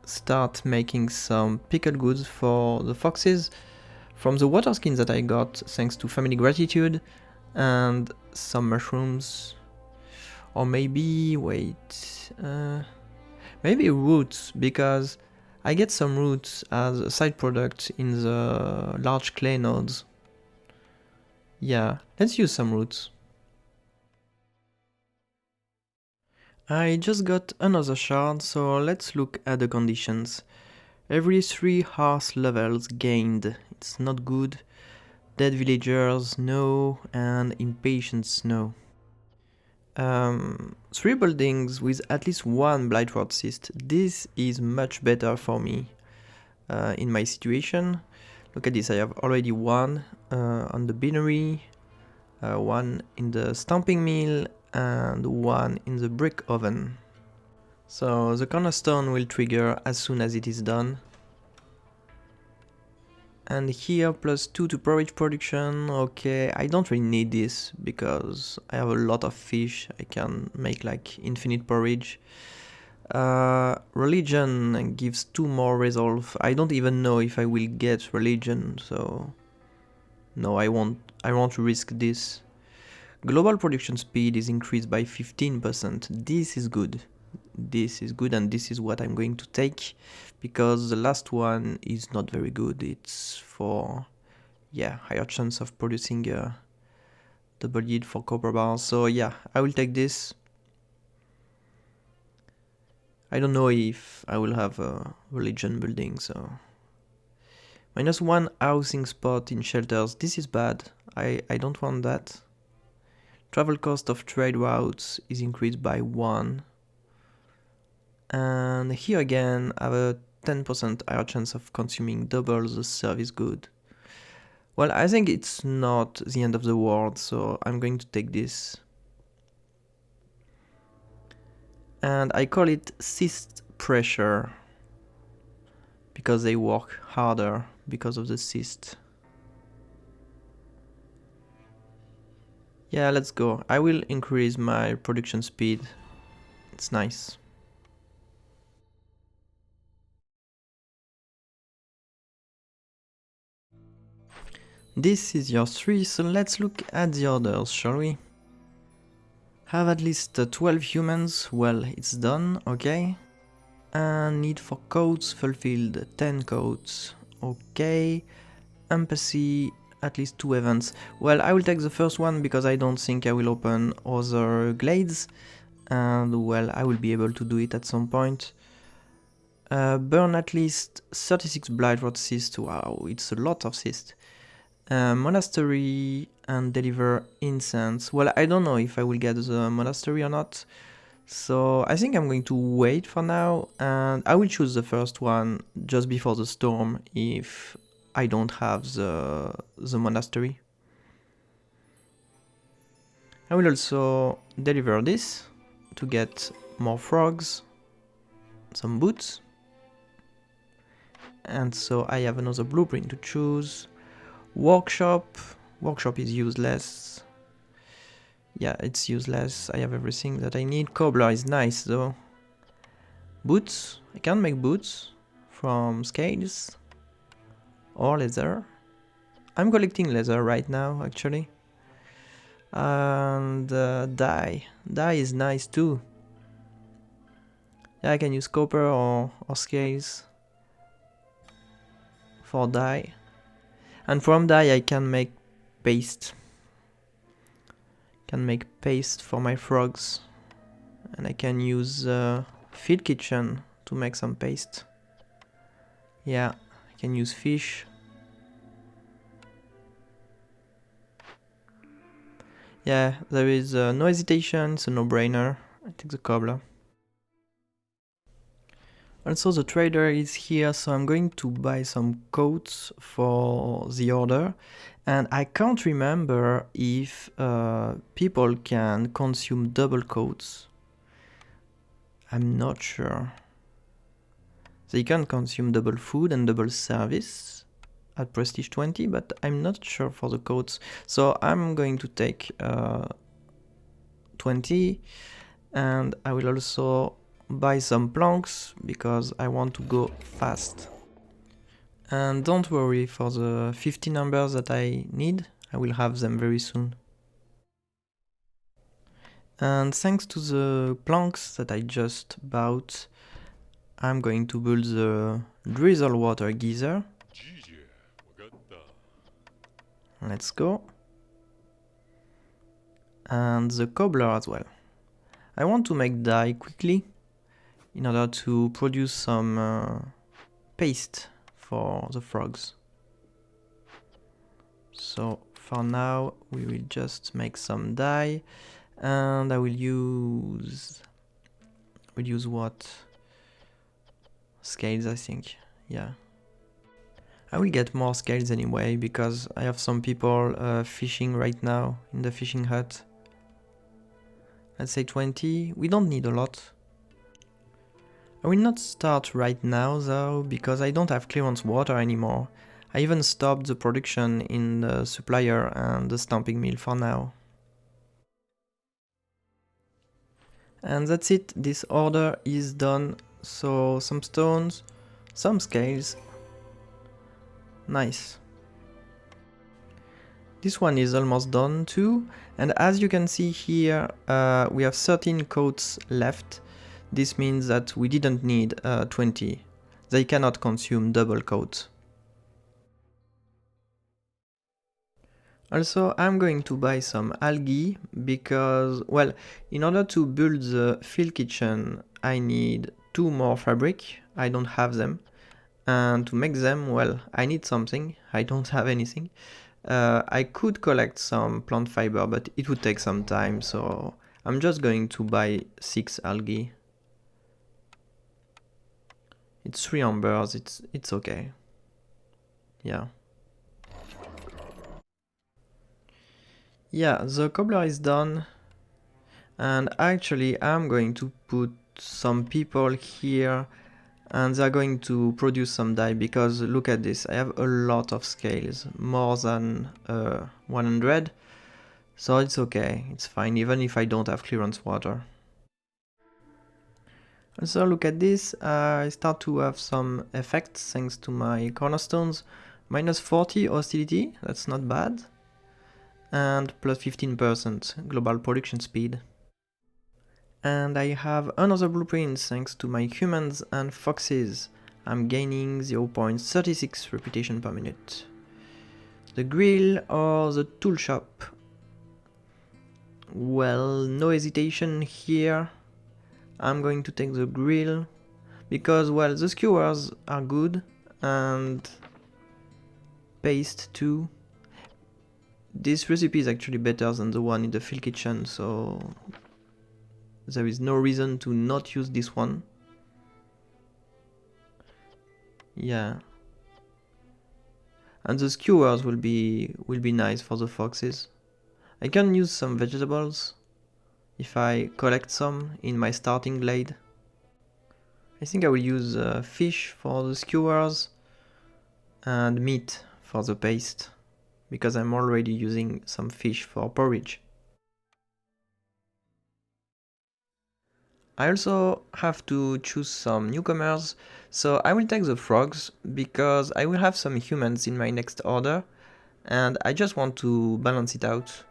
start making some pickled goods for the foxes from the water skins that I got thanks to family gratitude, and some mushrooms, or maybe, wait, maybe roots, because I get some roots as a side product in the large clay nodes. Yeah, let's use some roots. I just got another shard, so let's look at the conditions. Every 3 hearth levels gained, it's not good. Dead villagers, no, and impatience, no. 3 buildings with at least 1 Blightwort cyst, this is much better for me in my situation. Look at this, I have already 1 on the binary, 1 in the stamping mill, and 1 in the brick oven. So the cornerstone will trigger as soon as it is done. And here +2 to porridge production. Okay, I don't really need this because I have a lot of fish. I can make like infinite porridge. Religion gives 2 more resolve. I don't even know if I will get religion, so no, I won't risk this. Global production speed is increased by 15%. This is good. This is good, and this is what I'm going to take, because the last one is not very good. It's for, yeah, higher chance of producing double yield for copper bars. So yeah, I will take this. I don't know if I will have a religion building, so -1 housing spot in shelters. This is bad. I don't want that. Travel cost of trade routes is increased by 1. And here again, I have a 10% higher chance of consuming double the service good. Well, I think it's not the end of the world, so I'm going to take this. And I call it cyst pressure, because they work harder because of the cyst. Yeah, let's go. I will increase my production speed. It's nice. This is your 3, so let's look at the others, shall we? Have at least 12 humans, well, it's done, okay. And need for codes fulfilled, 10 codes, okay. Empathy, at least 2 events. Well, I will take the first one because I don't think I will open other glades. And well, I will be able to do it at some point. Burn at least 36 Blightwort cyst, wow, it's a lot of cyst. Monastery and deliver incense. Well, I don't know if I will get the monastery or not, so I think I'm going to wait for now, and I will choose the first one just before the storm if I don't have the monastery. I will also deliver this to get more frogs, some boots, and so I have another blueprint to choose. Workshop is useless. Yeah, it's useless. I have everything that I need. Cobbler is nice though. Boots, I can make boots from scales or leather. I'm collecting leather right now actually. And dye is nice too. Yeah, I can use copper or scales for dye. And from dye I can make paste. Can make paste for my frogs. And I can use feed kitchen to make some paste. Yeah, I can use fish. Yeah, there is no hesitation, it's a no-brainer. I take the cobbler. Also the trader is here, so I'm going to buy some coats for the order. And I can't remember if people can consume double coats. I'm not sure. They can consume double food and double service at prestige 20, but I'm not sure for the coats. So I'm going to take 20, and I will also buy some planks because I want to go fast. And don't worry for the 50 numbers that I need, I will have them very soon. And thanks to the planks that I just bought, I'm going to build the drizzle water geyser. Let's go. And the cobbler as well. I want to make dye quickly in order to produce some paste for the frogs. So for now we will just make some dye, and I will use what? Scales, I think. Yeah. I will get more scales anyway because I have some people fishing right now in the fishing hut. Let's say 20. We don't need a lot. I will not start right now though, because I don't have clearance water anymore. I even stopped the production in the supplier and the stamping mill for now. And that's it, this order is done. So some stones, some scales. Nice. This one is almost done too, and as you can see here, we have 13 coats left. This means that we didn't need 20. They cannot consume double coats. Also, I'm going to buy some algae because, well, in order to build the field kitchen, I need 2 more fabric. I don't have them. And to make them, well, I need something. I don't have anything. I could collect some plant fiber, but it would take some time, so I'm just going to buy 6 algae. It's 3 ambers, it's okay. Yeah. Yeah, the cobbler is done. And actually I'm going to put some people here and they're going to produce some dye, because look at this, I have a lot of scales, more than 100, so it's okay, it's fine, even if I don't have clearance water. Also look at this, I start to have some effects thanks to my cornerstones. Minus 40 hostility, that's not bad, and plus 15% global production speed. And I have another blueprint thanks to my humans and foxes. I'm gaining 0.36 reputation per minute. The grill or the tool shop? Well, no hesitation here. I'm going to take the grill because, well, the skewers are good and paste too. This recipe is actually better than the one in the field kitchen, so there is no reason to not use this one. Yeah. And the skewers will be nice for the foxes. I can use some vegetables if I collect some in my starting glade. I think I will use fish for the skewers and meat for the paste, because I'm already using some fish for porridge. I also have to choose some newcomers, so I will take the frogs because I will have some humans in my next order and I just want to balance it out.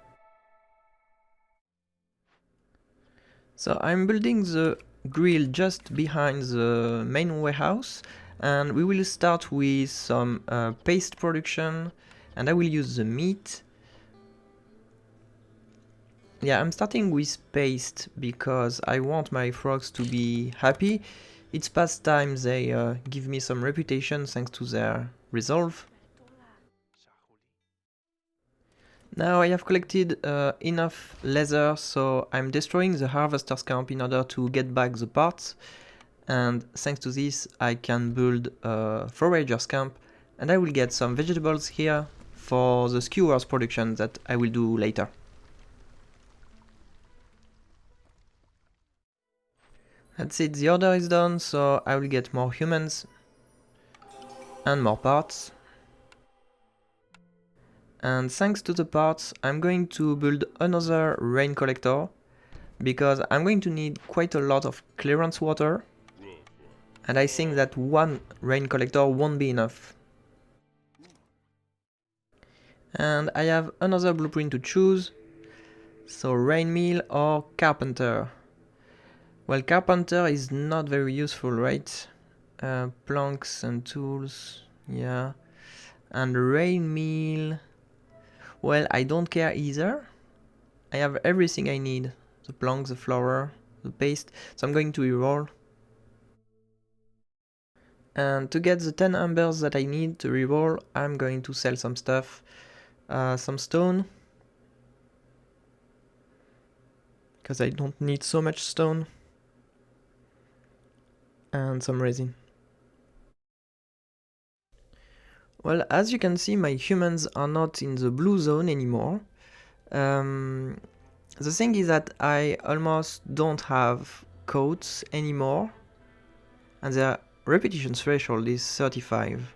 So I'm building the grill just behind the main warehouse, and we will start with some paste production, and I will use the meat. Yeah, I'm starting with paste because I want my frogs to be happy. It's past time they give me some reputation thanks to their resolve. Now I have collected enough leather, so I'm destroying the harvester's camp in order to get back the parts. And thanks to this I can build a forager's camp, and I will get some vegetables here for the skewers production that I will do later. That's it, the order is done, so I will get more humans and more parts. And thanks to the parts, I'm going to build another rain collector, because I'm going to need quite a lot of clearance water, and I think that one rain collector won't be enough. And I have another blueprint to choose, so rain mill or carpenter. Well, carpenter is not very useful, right? Planks and tools, yeah. And rain meal. Well, I don't care either. I have everything I need. The planks, the flour, the paste. So I'm going to reroll. And to get the 10 embers that I need to reroll, I'm going to sell some stuff. Some stone. Because I don't need so much stone. And some resin. Well, as you can see, my humans are not in the blue zone anymore. The thing is that I almost don't have coats anymore, and their repetition threshold is 35.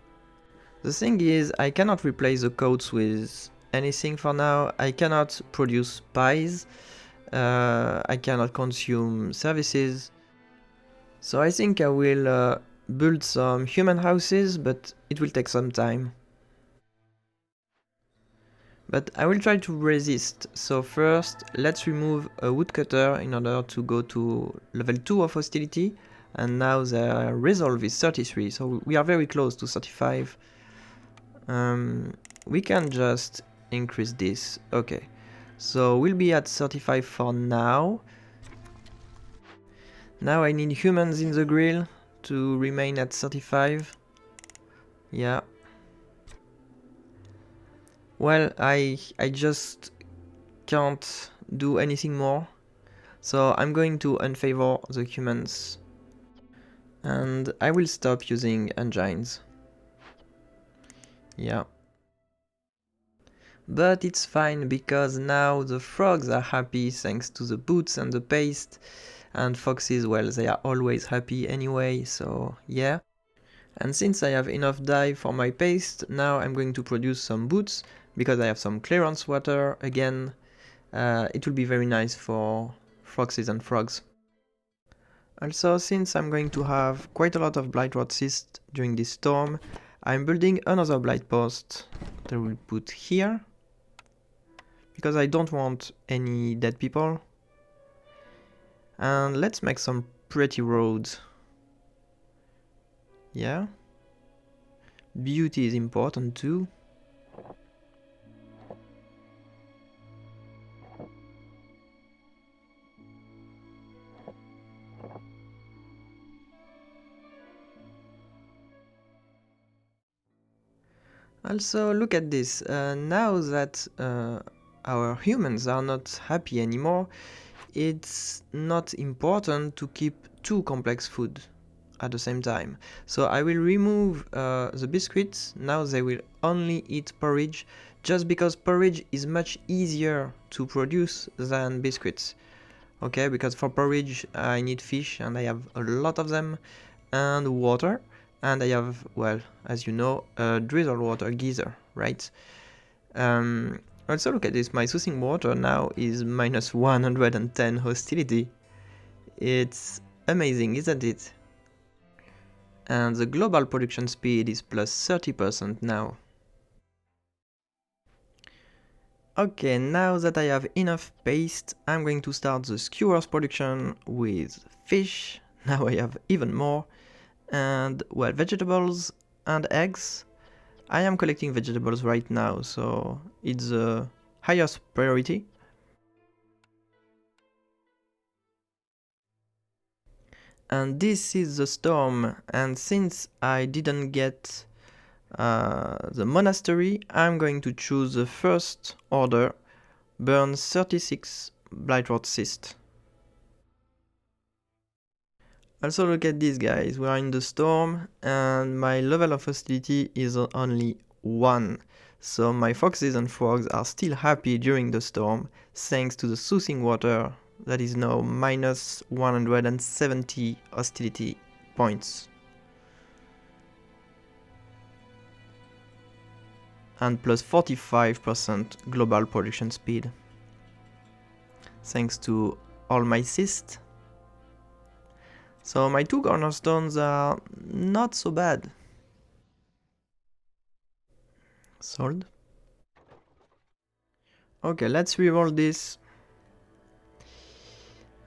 The thing is, I cannot replace the coats with anything for now. I cannot produce pies, I cannot consume services, so I think I will build some human houses, but it will take some time. But I will try to resist. So first, let's remove a woodcutter in order to go to level 2 of hostility. And now their resolve is 33, so we are very close to 35. We can just increase this. Okay, so we'll be at 35 for now. Now I need humans in the grill to remain at 35. Yeah. Well, I just can't do anything more. So I'm going to unfavor the humans. And I will stop using engines. Yeah. But it's fine because now the frogs are happy thanks to the boots and the paste. And foxes, well, they are always happy anyway, so yeah. And since I have enough dye for my paste, now I'm going to produce some boots because I have some clearance water again. It will be very nice for foxes and frogs. Also, since I'm going to have quite a lot of blight rot cysts during this storm, I'm building another blight post that I will put here, because I don't want any dead people. And let's make some pretty roads. Yeah. Beauty is important too. Also, look at this. Now that our humans are not happy anymore, it's not important to keep two complex food at the same time. So I will remove the biscuits. Now they will only eat porridge, just because porridge is much easier to produce than biscuits. Okay, because for porridge I need fish, and I have a lot of them, and water. And I have, well, as you know, a drizzle water geyser, right? Also look at this, my soothing water now is minus 110 hostility. It's amazing, isn't it? And the global production speed is plus 30% now. Okay, now that I have enough paste, I'm going to start the skewers production with fish. Now I have even more. And, well, vegetables and eggs. I am collecting vegetables right now, so it's the highest priority. And this is the storm, and since I didn't get the monastery, I'm going to choose the first order, burn 36 blight rot cyst. Also look at this, guys, we are in the storm and my level of hostility is only 1. So my foxes and frogs are still happy during the storm, thanks to the soothing water that is now minus 170 hostility points. And plus 45% global production speed. Thanks to all my cysts. So my 2 cornerstones are not so bad. Sold. Okay, let's reroll this.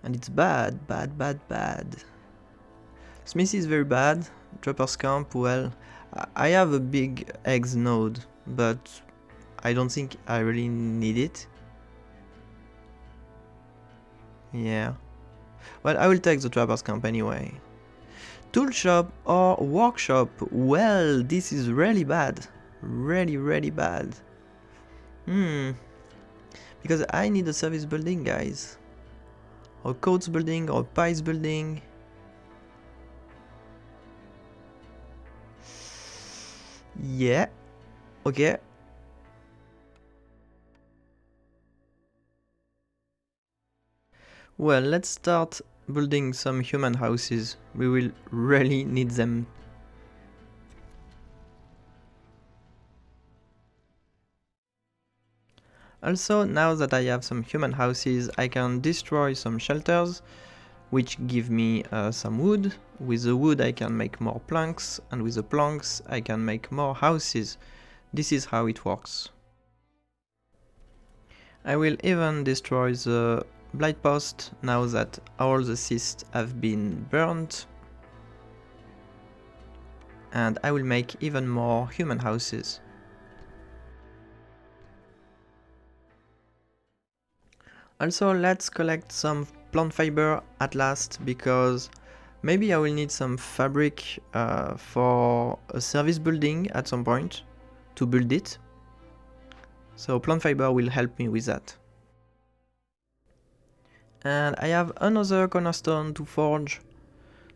And it's bad, bad, bad, bad. Smithy is very bad. Trapper's Camp, well, I have a big eggs node, but I don't think I really need it. Yeah. Well, I will take the Trapper's Camp anyway. Tool shop or workshop? Well, this is really bad. Really bad. Because I need a service building, guys. Or coats building, or pies building. Yeah. Okay. Well, let's start building some human houses. We will really need them. Also, now that I have some human houses, I can destroy some shelters, which give me some wood. With the wood I can make more planks, and with the planks I can make more houses. This is how it works. I will even destroy the blight post now that all the cysts have been burnt. And I will make even more human houses. Also, let's collect some plant fiber at last, because maybe I will need some fabric for a service building at some point to build it. So plant fiber will help me with that. And I have another cornerstone to forge.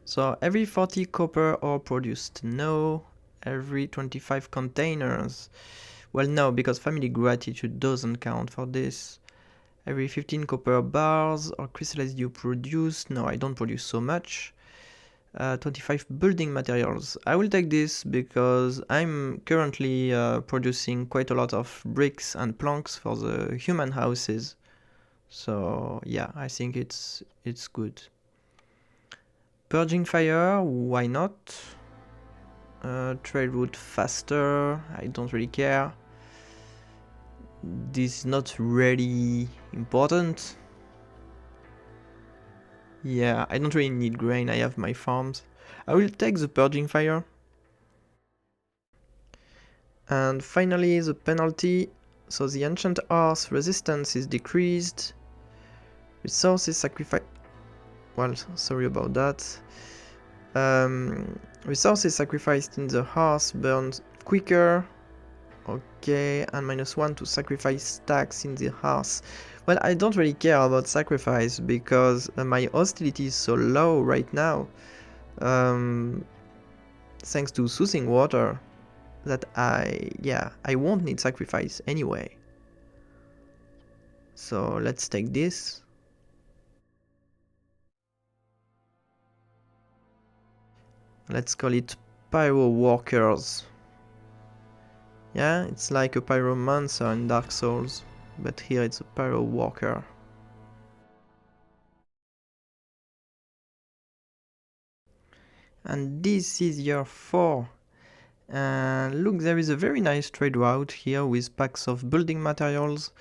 So every 40 copper ore produced. No. Every 25 containers. Well, no, because family gratitude doesn't count for this. Every 15 copper bars or crystallized you produce. No, I don't produce so much. 25 building materials. I will take this because I'm currently producing quite a lot of bricks and planks for the human houses. So yeah, I think it's good. Purging fire, why not? Trade route faster, I don't really care. This is not really important. Yeah, I don't really need grain, I have my farms. I will take the purging fire. And finally the penalty. So the ancient earth resistance is decreased. Resources sacrificed. Well, sorry about that. Resources sacrificed in the hearth burns quicker. Okay, and -1 to sacrifice stacks in the hearth. Well, I don't really care about sacrifice because my hostility is so low right now. Thanks to soothing water, that I won't need sacrifice anyway. So let's take this. Let's call it Pyro Walkers. Yeah, it's like a pyromancer in Dark Souls, but here it's a pyro walker. And this is year 4. And look, there is a very nice trade route here with packs of building materials.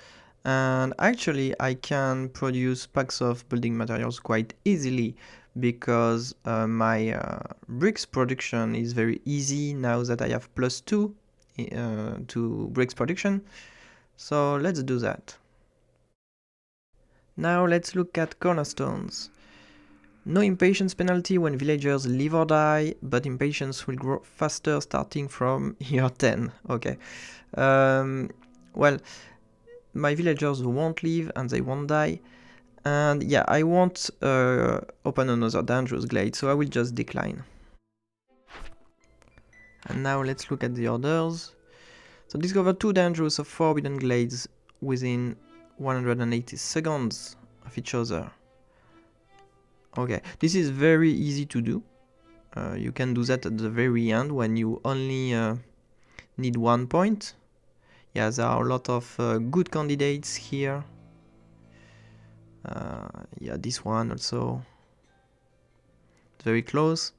And actually I can produce packs of building materials quite easily because my bricks production is very easy now that I have +2 to bricks production. So let's do that. Now let's look at cornerstones. No impatience penalty when villagers live or die, but impatience will grow faster starting from year 10. Okay. Well, my villagers won't live and they won't die. And yeah, I won't open another dangerous glade, so I will just decline. And now let's look at the orders. So discover 2 dangerous or forbidden glades within 180 seconds of each other. Okay, this is very easy to do. You can do that at the very end when you only need 1 point. Yeah, there are a lot of good candidates here. Yeah, this one also. Very close.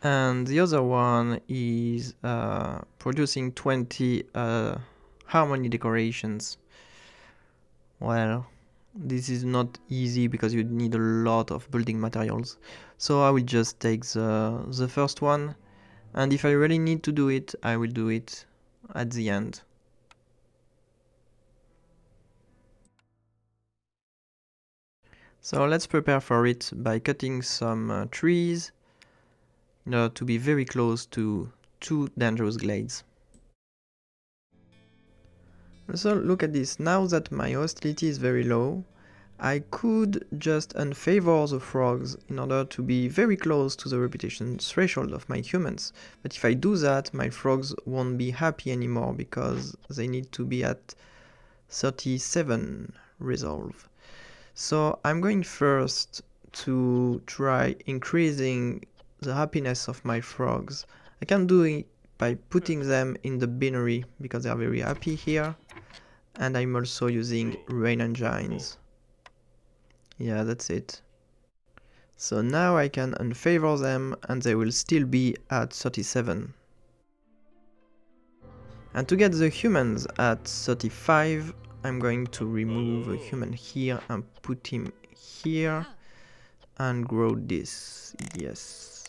And the other one is producing 20 harmony decorations. Well, This is not easy because you need a lot of building materials. So I will just take the first one, and if I really need to do it, I will do it at the end. So let's prepare for it by cutting some trees in order to be very close to two dangerous glades. So look at this, now that my hostility is very low, I could just unfavor the frogs in order to be very close to the reputation threshold of my humans. But if I do that, my frogs won't be happy anymore because they need to be at 37 resolve. So I'm going first to try increasing the happiness of my frogs. I can do it by putting them in the binary because they are very happy here. And I'm also using rain engines. Yeah, that's it. So now I can unfavor them and they will still be at 37. And to get the humans at 35, I'm going to remove a human here and put him here and grow this. Yes.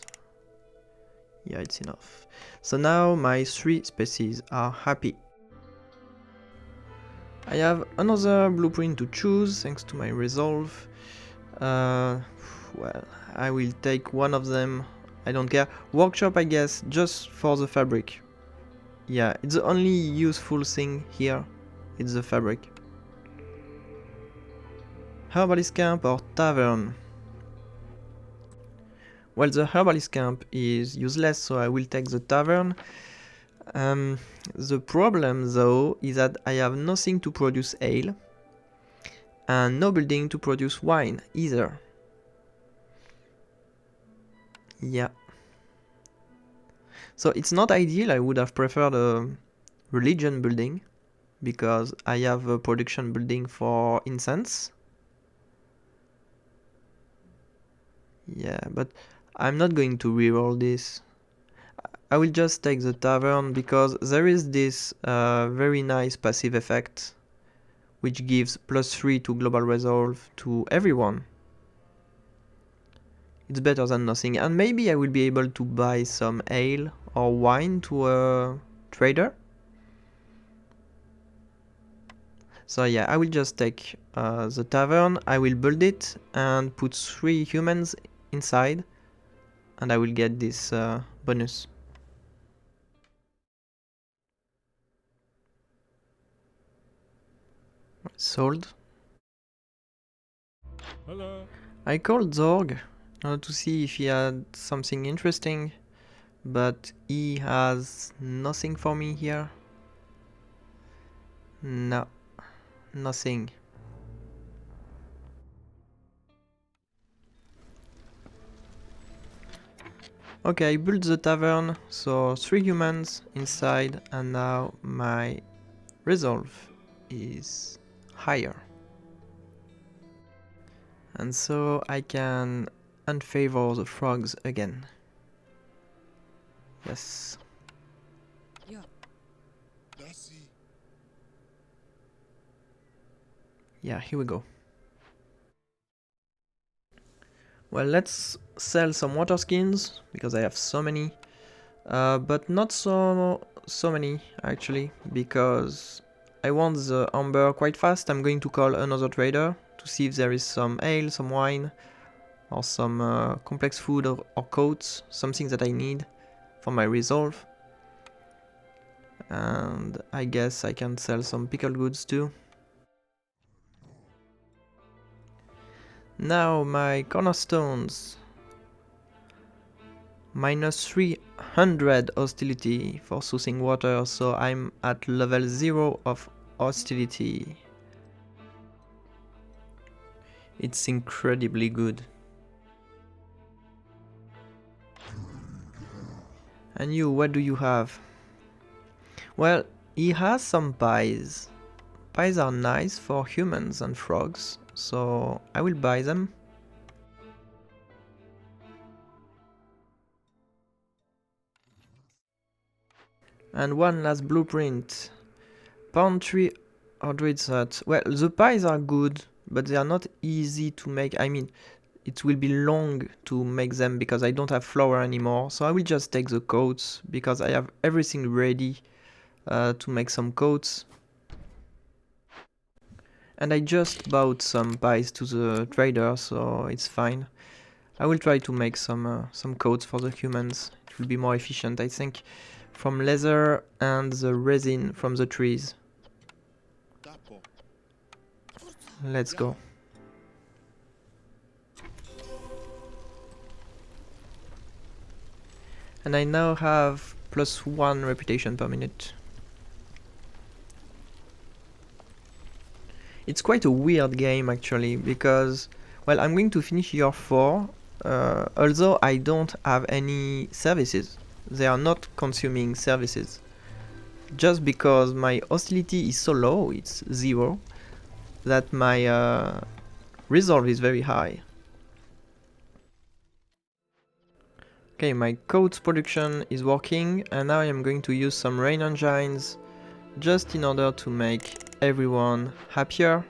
Yeah, it's enough. So now my 3 species are happy. I have another blueprint to choose thanks to my resolve. Well, I will take one of them. I don't care. Workshop, I guess, just for the fabric. Yeah, it's the only useful thing here. It's the fabric. Herbalist camp or tavern? Well, the herbalist camp is useless, so I will take the tavern. The problem, though, is that I have nothing to produce ale and no building to produce wine either. Yeah. So it's not ideal. I would have preferred a religion building because I have a production building for incense. Yeah, but I'm not going to reroll this. I will just take the tavern because there is this very nice passive effect which gives +3 to global resolve to everyone. It's better than nothing, and maybe I will be able to buy some ale or wine to a trader. So yeah, I will just take the tavern, I will build it and put 3 humans inside and I will get this bonus. Sold. Hello. I called Zorg to see if he had something interesting, but he has nothing for me here. No, nothing. Okay, I built the tavern, so 3 humans inside, and now my resolve is higher. And so I can unfavor the frogs again. Yes. Yeah, here we go. Well, let's sell some water skins, because I have so many. But not so many, actually, because I want the amber quite fast. I'm going to call another trader to see if there is some ale, some wine, or some complex food or coats, something that I need for my resolve. And I guess I can sell some pickled goods too. Now my cornerstones. Minus 300 hostility for soothing water, so I'm at level 0 of hostility. It's incredibly good. And you, what do you have? Well, he has some pies. Pies are nice for humans and frogs, so I will buy them. And one last blueprint. Palm tree or druid's hut. Well, the pies are good, but they are not easy to make. I mean, it will be long to make them because I don't have flour anymore. So I will just take the coats because I have everything ready to make some coats. And I just bought some pies to the trader, so it's fine. I will try to make some coats for the humans. It will be more efficient, I think, from leather and the resin from the trees. Let's go. And I now have +1 reputation per minute. It's quite a weird game actually, because, well, I'm going to finish year 4, although I don't have any services. They are not consuming services. Just because my hostility is so low, it's 0, that my resolve is very high. Okay, my coats production is working, and now I am going to use some rain engines just in order to make everyone happier.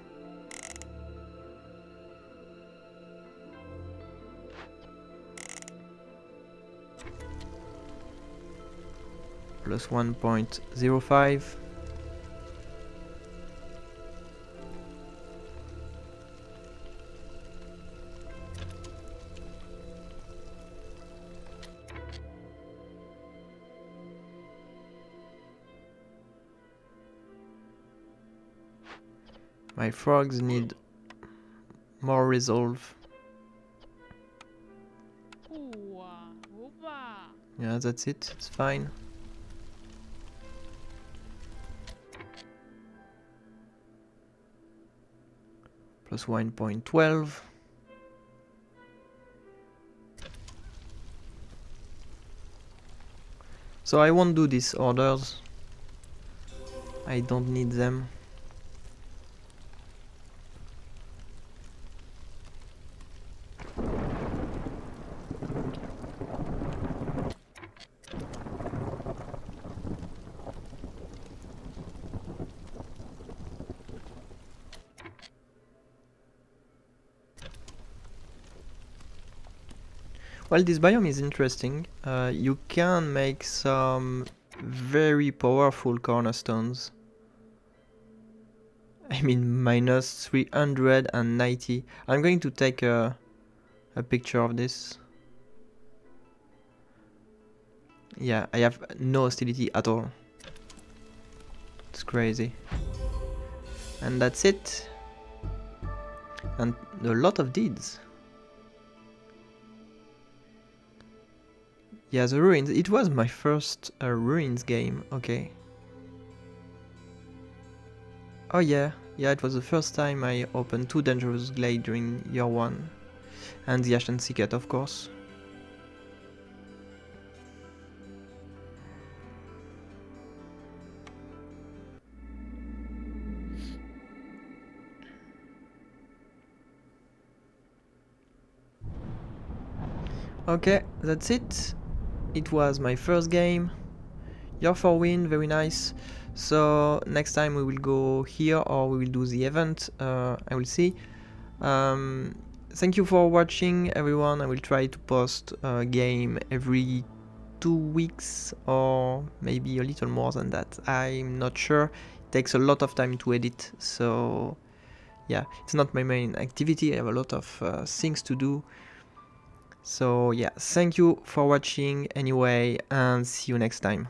Plus 1.05. My frogs need more resolve. Yeah, that's it, it's fine. Plus 1.12. So I won't do these orders. I don't need them. Well, this biome is interesting. You can make some very powerful cornerstones. I mean, minus 390. I'm going to take a picture of this. Yeah, I have no hostility at all. It's crazy. And that's it. And a lot of deeds. Yeah, the ruins. It was my first ruins game. Okay. Oh yeah. Yeah, it was the first time I opened 2 dangerous glade during year 1. And the Ashen Thicket, of course. Okay, that's it. It was my first game. Year 4 win, very nice. So next time we will go here or we will do the event. I will see. Thank you for watching, everyone. I will try to post a game every 2 weeks or maybe a little more than that. I'm not sure. It takes a lot of time to edit, so yeah, it's not my main activity. I have a lot of things to do. So yeah, thank you for watching anyway, and see you next time.